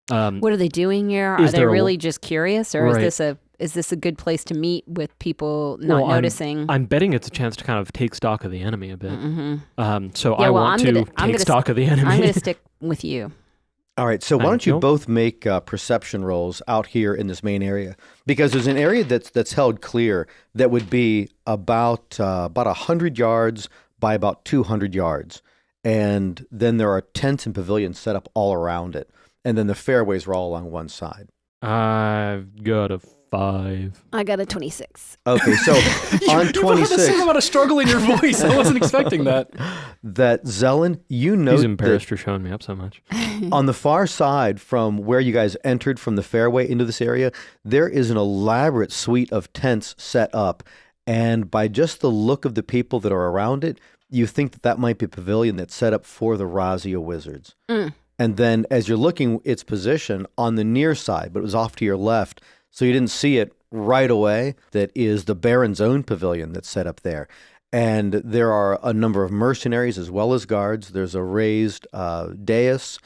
What are they doing here? Are is they there a- really just curious, or Right. is this a good place to meet with people not noticing? I'm betting it's a chance to kind of take stock of the enemy a bit. Mm-hmm. So Yeah, I well, want I'm to gonna- take stock of the enemy. I'm going to stick with you. all right. So why Thank don't you you. both make perception rolls out here in this main area? Because there's an area that's held clear that would be about 100 yards by about 200 yards, and then there are tents and pavilions set up all around it, and then the fairways are all along one side. I've got a 5. I got a 26. Okay, so on You have the same 26, amount of struggle in your voice. I wasn't expecting that. that Zelen, you know He's that embarrassed for showing me up so much. on the far side from where you guys entered from the fairway into this area, there is an elaborate suite of tents set up. And by just the look of the people that are around it, you think that might be a pavilion that's set up for the Rhazia wizards. And then as you're looking its position on the near side, but it was off to your left, so you didn't see it right away, that is the Baron's own pavilion that's set up there. And there are a number of mercenaries as well as guards. There's a raised dais,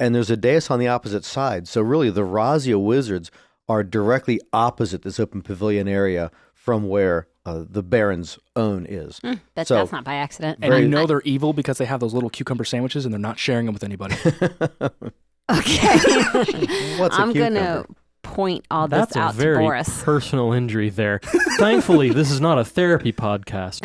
and there's a dais on the opposite side. So really the Rhazia wizards are directly opposite this open pavilion area from where the Baron's own is. That's So- not by accident. And you know they're evil because they have those little cucumber sandwiches and they're not sharing them with anybody. Okay. What's a I'm going to cucumber? point all That's this a out to very Boris. personal injury there. Thankfully, this is not a therapy podcast,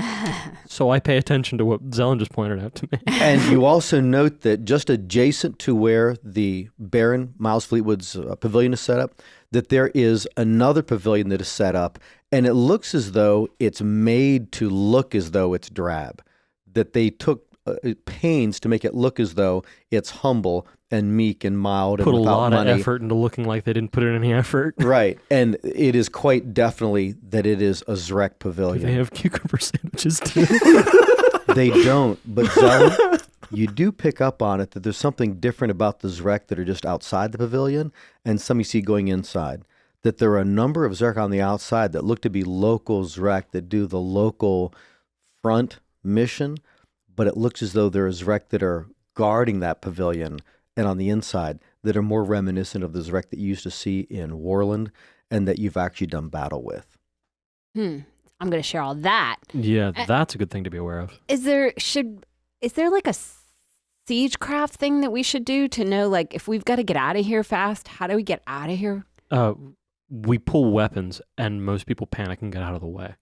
so I pay attention to what Zelen just pointed out to me. And you also note that just adjacent to where the Baron Miles Fleetwood's pavilion is set up, that there is another pavilion that is set up, and it looks as though it's made to look as though it's drab. That they took pains to make it look as though it's humble and meek and mild Put and a without lot money. of effort into looking like they didn't put in any effort. Right, and it is quite definitely that it is a Zrek Do pavilion. they have cucumber sandwiches too? They don't, but Zelen, you do pick up on it that there's something different about the Zrek that are just outside the pavilion and some you see going inside. that there are a number of Zerk on the outside that look to be local Zerk that do the local front mission, but it looks as though there are Zerk that are guarding that pavilion and on the inside that are more reminiscent of the Zerk that you used to see in Warland and that you've actually done battle with. I'm going to share all that. Yeah, that's a good thing to be aware of. Is there like a siegecraft thing that we should do to know, like, if we've got to get out of here fast, how do we get out of here? We pull weapons, and most people panic and get out of the way.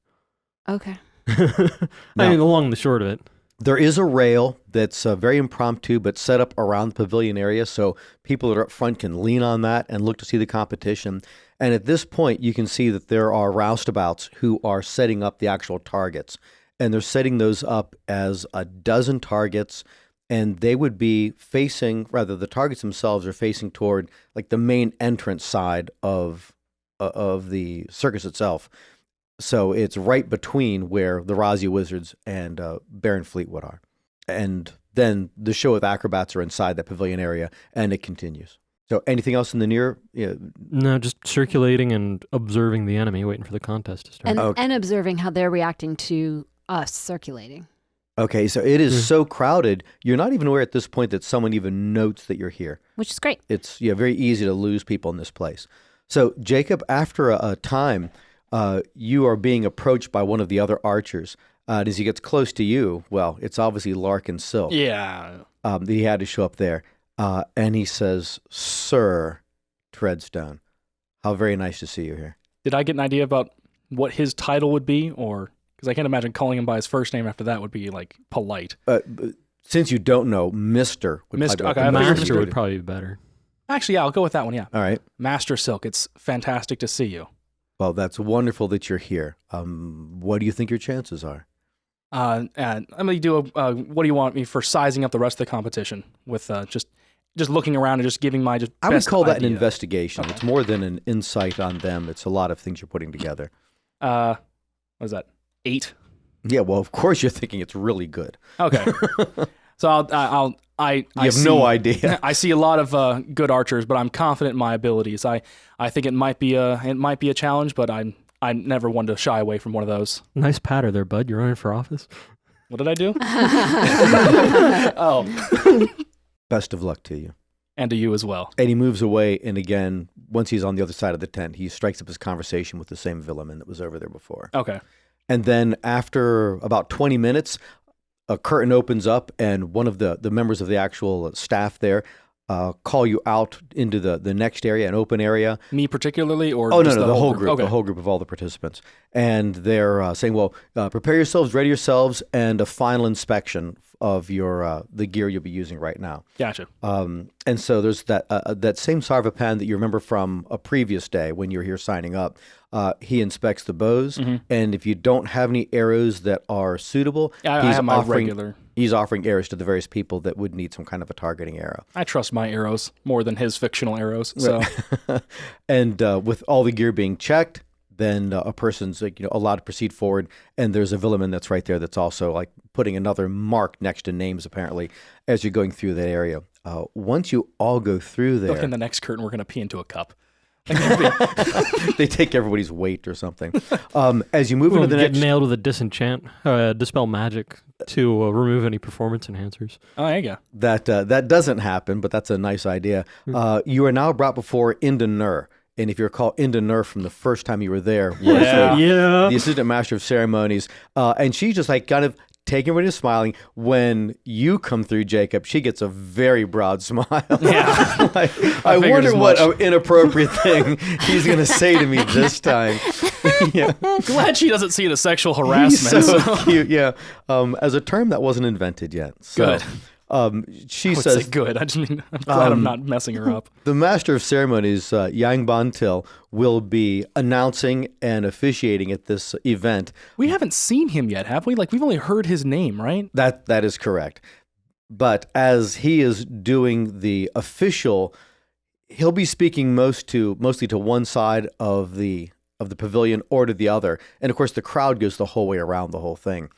Okay. I mean, the long and the short of it. There is a rail that's very impromptu, but set up around the pavilion area, so people that are up front can lean on that and look to see the competition. And at this point, you can see that there are roustabouts who are setting up the actual targets, and they're setting those up as a dozen targets, and they would be facing, rather, the targets themselves are facing toward like the main entrance side of the circus itself. So it's right between where the Rhazia Wizards and Baron Fleetwood are. And then the show of acrobats are inside that pavilion area, and it continues. So anything else in the near? Yeah. No, just circulating and observing the enemy, waiting for the contest to start. And observing how they're reacting to us circulating. Okay, so it is so crowded, you're not even aware at this point that someone even notes that you're here. Which is great. It's very easy to lose people in this place. So Jacob, after a time, you are being approached by one of the other archers. As he gets close to you, well, it's obviously Larkin Silk. Yeah. He had to show up there. And he says, "Sir Treadstone, how very nice to see you here." Did I get an idea about what his title would be? Or, because I can't imagine calling him by his first name after that would be like polite. Since you don't know, Mr. would Mr. probably Okay, be Master Mr. would probably be better. Actually, yeah, I'll go with that one, yeah. All right. Master Silk, it's fantastic to see you. Well, that's wonderful that you're here. What do you think your chances are? And I'm going to do what do you want me for sizing up the rest of the competition with just looking around and just giving my just I would best call that an idea. investigation. Okay. It's more than an insight on them. It's a lot of things you're putting together. What is that? 8? Yeah, well, of course you're thinking it's really good. Okay. So I have no idea. I see a lot of good archers, but I'm confident in my abilities. I think it might be a challenge, but I'm never one to shy away from one of those. Nice patter there, bud. You're running for office. What did I do? Oh. Best of luck to you. And to you as well. And he moves away, and again, once he's on the other side of the tent, he strikes up his conversation with the same villain that was over there before. Okay. And then after about 20 minutes, a curtain opens up, and one of the members of the actual staff there call you out into the next area, an open area. Me particularly, or Oh, just no, the whole group, Okay. the whole group of all the participants. And they're saying, well, prepare yourselves, ready yourselves, and a final inspection of your the gear you'll be using right now. Gotcha. And so there's that same Sarvapan that you remember from a previous day when you were here signing up. He inspects the bows, and if you don't have any arrows that are suitable, I have my regular. He's offering arrows to the various people that would need some kind of a targeting arrow. I trust my arrows more than his fictional arrows. So, And with all the gear being checked, then a person's allowed to proceed forward, and there's a villain that's right there that's also like putting another mark next to names apparently as you're going through that area. Once you all go through there, look, in the next curtain, we're going to pee into a cup. they take everybody's weight or something. As you move into the get next, nailed with a dispel magic to remove any performance enhancers. Oh, there you go. that doesn't happen, but that's a nice idea. You are now brought before Indanur. And if you recall, Indanur from the first time you were there was the assistant master of ceremonies. And she's just like kind of taking everybody smiling. When you come through, Jacob, she gets a very broad smile. Yeah. I wonder what an inappropriate thing he's going to say to me this time. Yeah. Glad she doesn't see it as sexual He's harassment. so cute, yeah. As a term that wasn't invented yet. So, Good. She I would says, say good. I just mean, I'm glad I'm not messing her up. the master of ceremonies, Yang Bantil, will be announcing and officiating at this event. We haven't seen him yet, have we? Like, we've only heard his name, right? That is correct. But as he is doing the official, he'll be speaking mostly to one side of the pavilion or to the other. And of course, the crowd goes the whole way around the whole thing.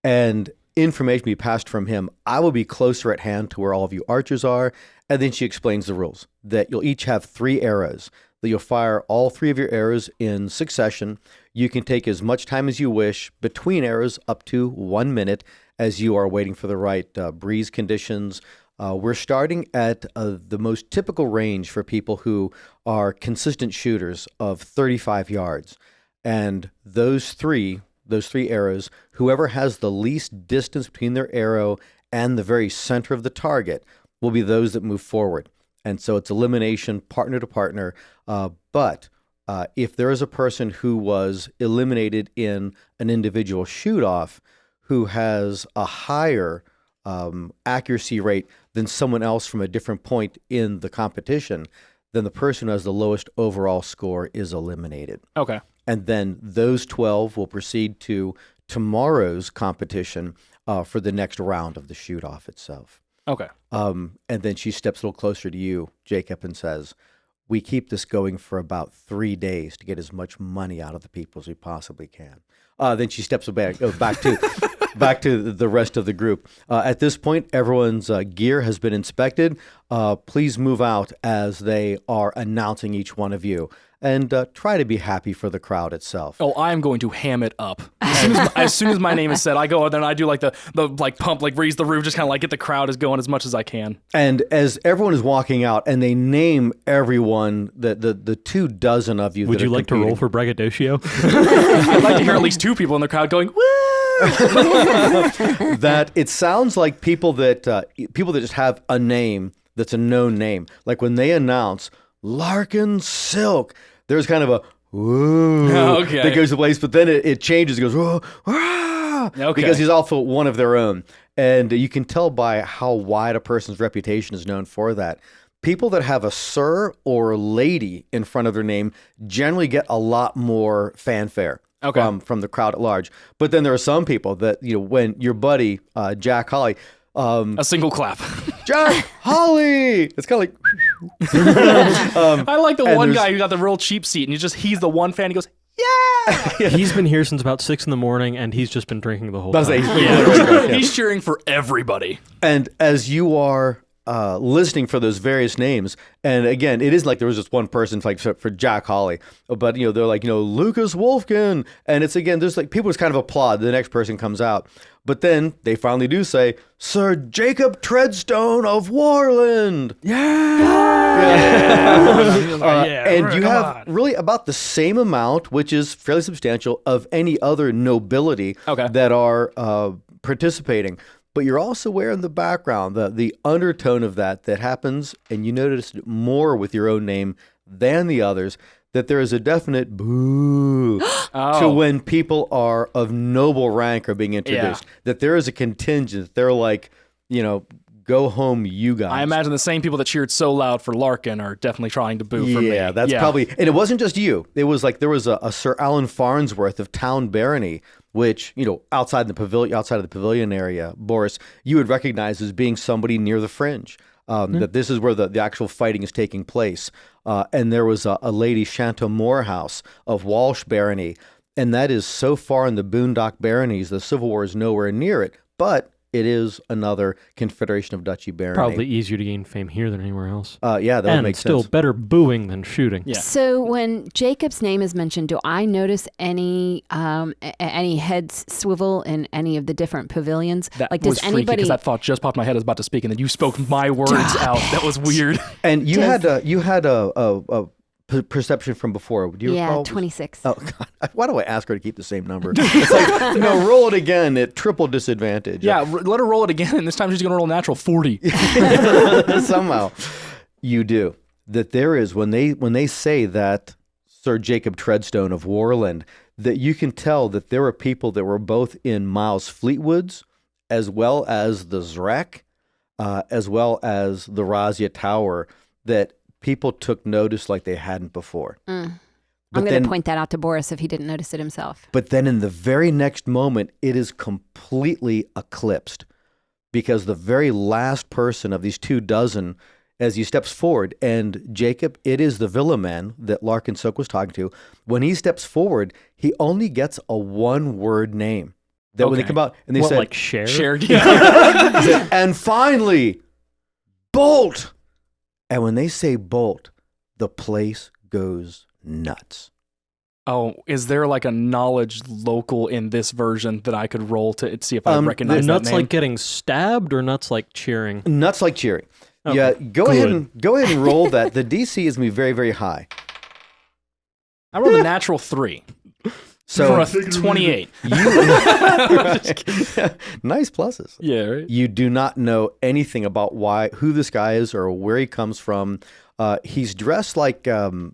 And information be passed from him. I will be closer at hand to where all of you archers are. And then she explains the rules, that you'll each have 3 arrows. that you'll fire all 3 of your arrows in succession. You can take as much time as you wish between arrows, up to 1 minute, as you are waiting for the right breeze conditions. We're starting at the most typical range for people who are consistent shooters of 35 yards. And those three arrows, whoever has the least distance between their arrow and the very center of the target will be those that move forward. And so it's elimination partner to partner. But if there is a person who was eliminated in an individual shoot-off who has a higher accuracy rate than someone else from a different point in the competition, then the person who has the lowest overall score is eliminated. Okay. And then those 12 will proceed to tomorrow's competition for the next round of the shoot-off itself. Okay. And then she steps a little closer to you, Jacob, and says, we keep this going for about 3 days to get as much money out of the people as we possibly can. Then she steps back to the rest of the group. At this point, everyone's gear has been inspected. Please move out as they are announcing each one of you. And try to be happy for the crowd itself. Oh, I'm going to ham it up. As soon as my name is said, I go out there and I do like the like pump, like raise the roof, just kind of like get the crowd is going as much as I can. And as everyone is walking out and they name everyone, the 2 dozen of you. Would you like competing, to roll for braggadocio? I'd like to hear at least 2 people in the crowd going, woo! That it sounds like people that just have a name that's a known name. Like when they announce Larkin Silk, there's kind of a woo that goes to place, but then it changes. It goes whoa, because he's also one of their own, and you can tell by how wide a person's reputation is known for that. People that have a sir or lady in front of their name generally get a lot more fanfare. From the crowd at large. But then there are some people that, when your buddy, Jack Holly, a single clap. Jack Holly! It's kind of like... I like the one guy who got the real cheap seat, and he's the one fan. He goes, yeah! He's been here since about 6 a.m, and he's just been drinking the whole time. He's cheering for everybody. And as you are listening for those various names, and again, it isn't like there was just one person like for Jack Holly, but they're like Lucas Wolfkin, and it's again there's like people just kind of applaud. The next person comes out, but then they finally do say Sir Jacob Treadstone of Warland. And you have really about the same amount, which is fairly substantial, of any other nobility that are participating. But you're also aware in the background, the undertone of that happens, and you notice it more with your own name than the others, that there is a definite boo to when people are of noble rank are being introduced. Yeah. That there is a contingent. They're like, go home, you guys. I imagine the same people that cheered so loud for Larkin are definitely trying to boo for me. Yeah, that's probably, and it wasn't just you. It was like there was a Sir Alan Farnsworth of Town Barony, which, outside of the pavilion area, Boris, you would recognize as being somebody near the fringe. That this is where the actual fighting is taking place. And there was a lady, Shanto Morehouse of Walsh Barony, and that is so far in the Boondock Baronies, the Civil War is nowhere near it, but it is another Confederation of Duchy Barony. Probably easier to gain fame here than anywhere else. Yeah, that would make sense. And still better booing than shooting. Yeah. So when Jacob's name is mentioned, do I notice any heads swivel in any of the different pavilions? That was freaky because that thought just popped in my head. I was about to speak, and then you spoke my words out. That was weird. And you had a perception from before. Do you recall? 26. Oh, God. Why do I ask her to keep the same number? It's like, roll it again at triple disadvantage. Yeah, let her roll it again, and this time she's going to roll natural 40. Somehow. You do. That there is, when they say that Sir Jacob Treadstone of Warland, that you can tell that there were people that were both in Miles Fleetwood's, as well as the Zrek, as well as the Rhazia Tower, that people took notice like they hadn't before. I'm going to point that out to Boris if he didn't notice it himself. But then in the very next moment, it is completely eclipsed, because the very last person of these 2 dozen, as he steps forward, and Jacob, it is the villa man that Larkin Silk was talking to. When he steps forward, he only gets a 1-word name. That when they come out and they said, like share? Shared, yeah. Said, and finally, Bolt. And when they say Bolt, the place goes nuts. Oh, is there like a knowledge local in this version that I could roll to see if I The recognize that nuts name? like getting stabbed or nuts like cheering? Nuts like cheering. Okay, Yeah, go ahead and roll that. The DC is going to be very, very high. I rolled a natural 3 So for a 28. Nice pluses. Yeah, right? You do not know anything about who this guy is or where he comes from. He's dressed like call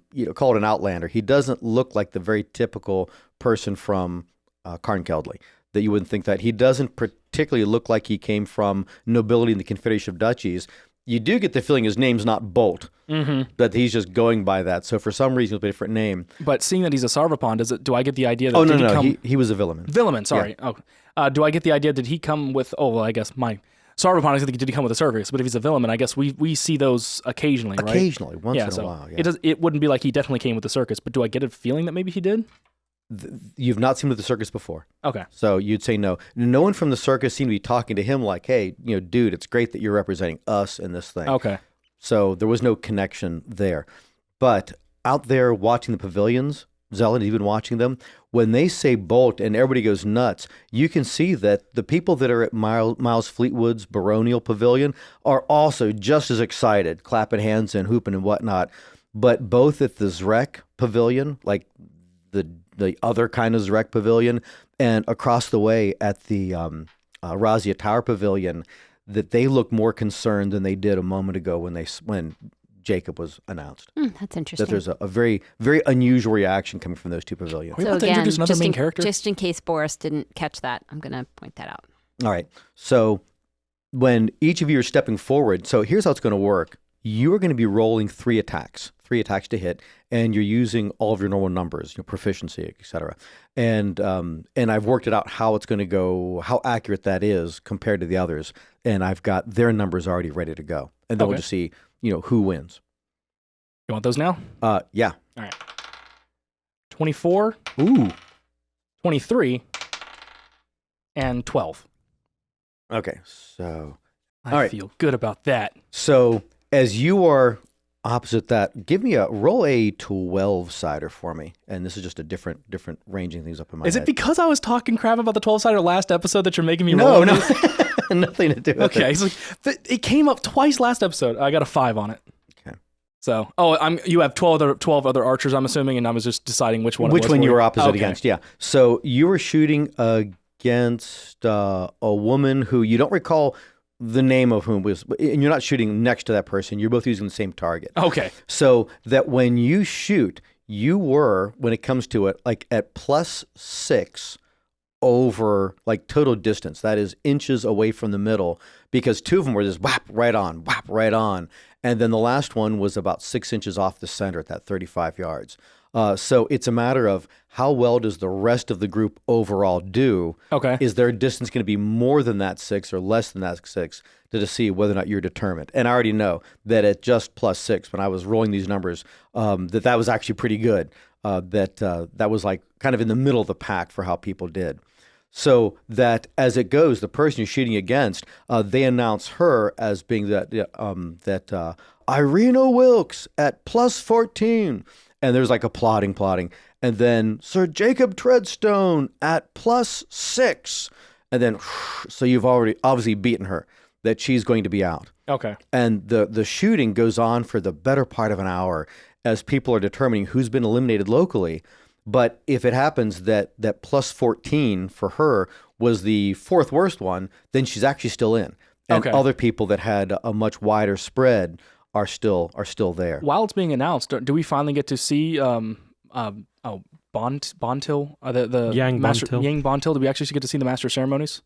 it an outlander. He doesn't look like the very typical person from Carnkeldley that you wouldn't think that. He doesn't particularly look like he came from nobility in the Confederation of Duchies. You do get the feeling his name's not Bolt, that he's just going by that. So for some reason, it's a different name. But seeing that he's a Sarvapon, do I get the idea that Oh, did he no, come... he was a Villaman. Villaman, sorry. Oh, do I get the idea, did he come with... Oh, well, I guess my... Sarvapon, I think, did he come with a circus? But if he's a Villaman, I guess we see those occasionally, right? Occasionally, once in a while. Yeah. It wouldn't be like he definitely came with the circus, but do I get a feeling that maybe he did? You've not seen him at the circus before. Okay. So you'd say no. No one from the circus seemed to be talking to him like, hey, dude, it's great that you're representing us in this thing. Okay. So there was no connection there. But out there watching the pavilions, Zealot, you've been watching them, when they say Bolt and everybody goes nuts, you can see that the people that are at Miles Fleetwood's baronial pavilion are also just as excited, clapping hands and hooping and whatnot. But both at the Zrek pavilion, like the other kind of Zrek pavilion, and across the way at the Rhazia Tower pavilion, that they look more concerned than they did a moment ago when Jocob was announced. That's interesting. That there's a very, very unusual reaction coming from those two pavilions. Are we about to introduce another main character? Just in case Boris didn't catch that, I'm going to point that out. All right. So when each of you are stepping forward, so here's how it's going to work. You are going to be rolling 3 attacks to hit, and you're using all of your normal numbers, your proficiency, et cetera. And I've worked it out how it's going to go, how accurate that is compared to the others. And I've got their numbers already ready to go. And then we'll just see, who wins. You want those now? Yeah. All right. 24. Ooh. 23. And 12. Okay. So I feel good about that. So as you are opposite that, roll a 12-sider for me. And this is just a different ranging things up in my head. Is it because I was talking crap about the 12-sider last episode that you're making me roll? No. Nothing to do with it. Okay. It came up twice last episode. I got a 5 on it. Okay. So, you have 12 other archers, I'm assuming, and I was just deciding which one you were opposite against, yeah. So you were shooting against a woman who you don't recall the name of whom was, and you're not shooting next to that person. You're both using the same target. Okay. So that when you shoot, you were, when it comes to it, like at +6 over like total distance. That is inches away from the middle, because 2 of them were just whap right on. And then the last one was about 6 inches off the center at that 35 yards. So it's a matter of how well does the rest of the group overall do? Okay. Is their distance going to be more than that 6 or less than that 6 to see whether or not you're determined? And I already know that at just +6, when I was rolling these numbers, that was actually pretty good. That was like kind of in the middle of the pack for how people did. So that as it goes, the person you're shooting against, they announce her as being that Irina Wilkes at +14. And there's like applauding. And then Sir Jocob Treadstone at +6. And then, so you've already obviously beaten her, that she's going to be out. Okay. And the shooting goes on for the better part of an hour as people are determining who's been eliminated locally. But if it happens that +14 for her was the 4th worst one, then she's actually still in. And other people that had a much wider spread are still there. While it's being announced, do we finally get to see Bontil, the Yang master, Bontil? Yang Bontil? Do we actually get to see the master of ceremonies?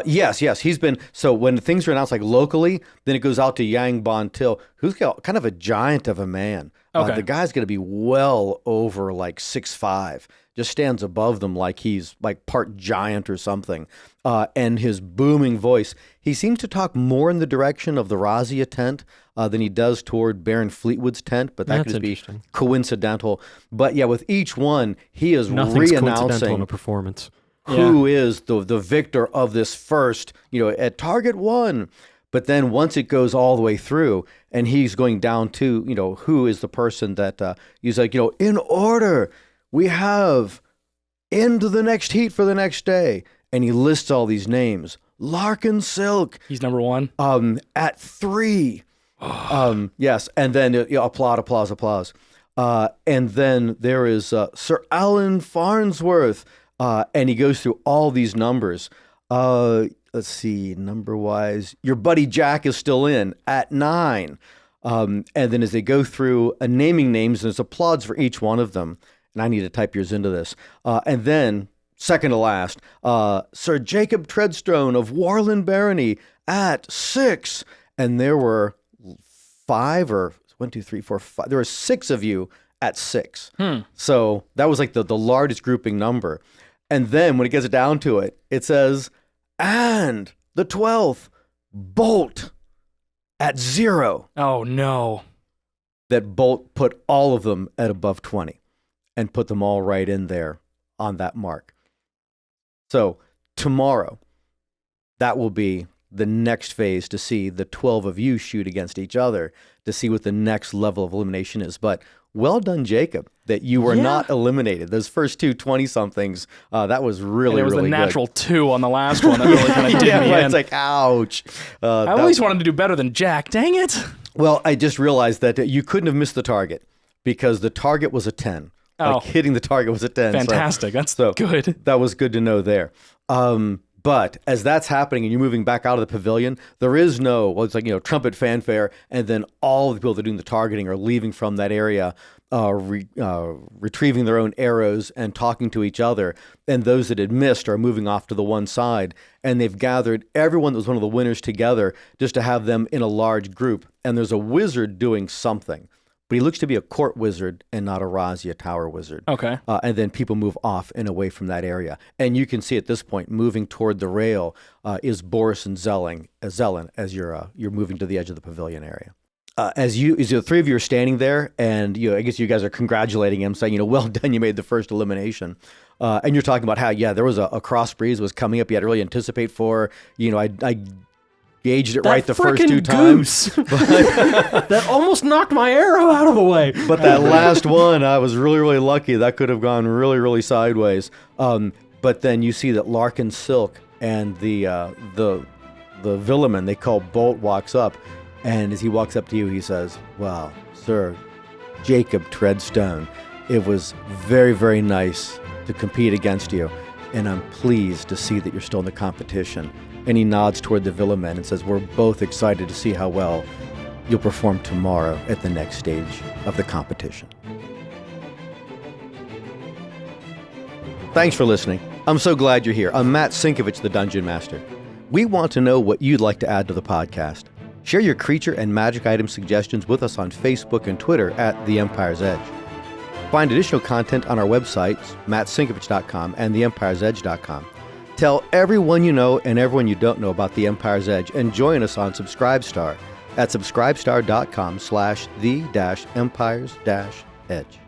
Yes. He's been, so when things are announced like locally, then it goes out to Yang Bontil, who's got kind of a giant of a man. The guy's going to be well over like 6'5", just stands above them like he's like part giant or something. And his booming voice, he seems to talk more in the direction of the Rhazia tent than he does toward Baron Fleetwood's tent, but that could just be coincidental. But yeah, with each one, he is Nothing's coincidental in re-announcing a performance. who is the victor of this first, at target 1. But then once it goes all the way through, and he's going down to, who is the person that he's like, in order, we have into the next heat for the next day. And he lists all these names. Larkin Silk. He's number 1. At 3. Yes. And then applause. And then there is Sir Alan Farnsworth. And he goes through all these numbers. Let's see, number-wise. Your buddy Jack is still in at 9. And then as they go through naming names, there's applause for each one of them. And I need to type yours into this. And then, second to last, Sir Jacob Treadstone of Warland Barony at 6. And there were 5 or 1, 2, 3, 4, 5. There were 6 of you at 6. So that was like the largest grouping number. And then when it gets down to it, it says, and the 12th, Bolt at 0. Oh, no. That Bolt put all of them at above 20 and put them all right in there on that mark. So tomorrow, that will be the next phase to see the 12 of you shoot against each other to see what the next level of elimination is. But well done, Jacob, that you were not eliminated. Those first 2 20-somethings, that was really, and it was really the natural good. 2 on the last one that really kind of did me in. It's like, ouch. I always wanted to do better than Jack. Dang it. Well, I just realized that you couldn't have missed the target because the target was a 10. Like hitting the target was a 10. Fantastic. That's good. That was good to know there. But as that's happening and you're moving back out of the pavilion, there is no, it's like, trumpet fanfare, and then all the people that are doing the targeting are leaving from that area, retrieving their own arrows and talking to each other. And those that had missed are moving off to the one side. And they've gathered everyone that was one of the winners together just to have them in a large group. And there's a wizard doing something. But he looks to be a court wizard and not a Rhazia Tower wizard. Okay. And then people move off and away from that area. And you can see at this point, moving toward the rail is Boris and Zelen as you're moving to the edge of the pavilion area. As the 3 of you are standing there, and I guess you guys are congratulating him, saying, well done, you made the first elimination. And you're talking about how, there was a cross breeze was coming up you had to really anticipate for. I gauged it that right the first 2 times. That almost knocked my arrow out of the way. But that last one, I was really, really lucky. That could have gone really, really sideways. But then you see that Larkin Silk and the villain they call Bolt walks up. And as he walks up to you, he says, well, Sir Jacob Treadstone, it was very, very nice to compete against you. And I'm pleased to see that you're still in the competition. And he nods toward the villain and says, we're both excited to see how well you'll perform tomorrow at the next stage of the competition. Thanks for listening. I'm so glad you're here. I'm Matt Sinkovich, the Dungeon Master. We want to know what you'd like to add to the podcast. Share your creature and magic item suggestions with us on Facebook and Twitter at The Empire's Edge. Find additional content on our websites, mattsinkovich.com and theempiresedge.com. Tell everyone you know and everyone you don't know about The Empire's Edge, and join us on Subscribestar at subscribestar.com/the-empires-edge.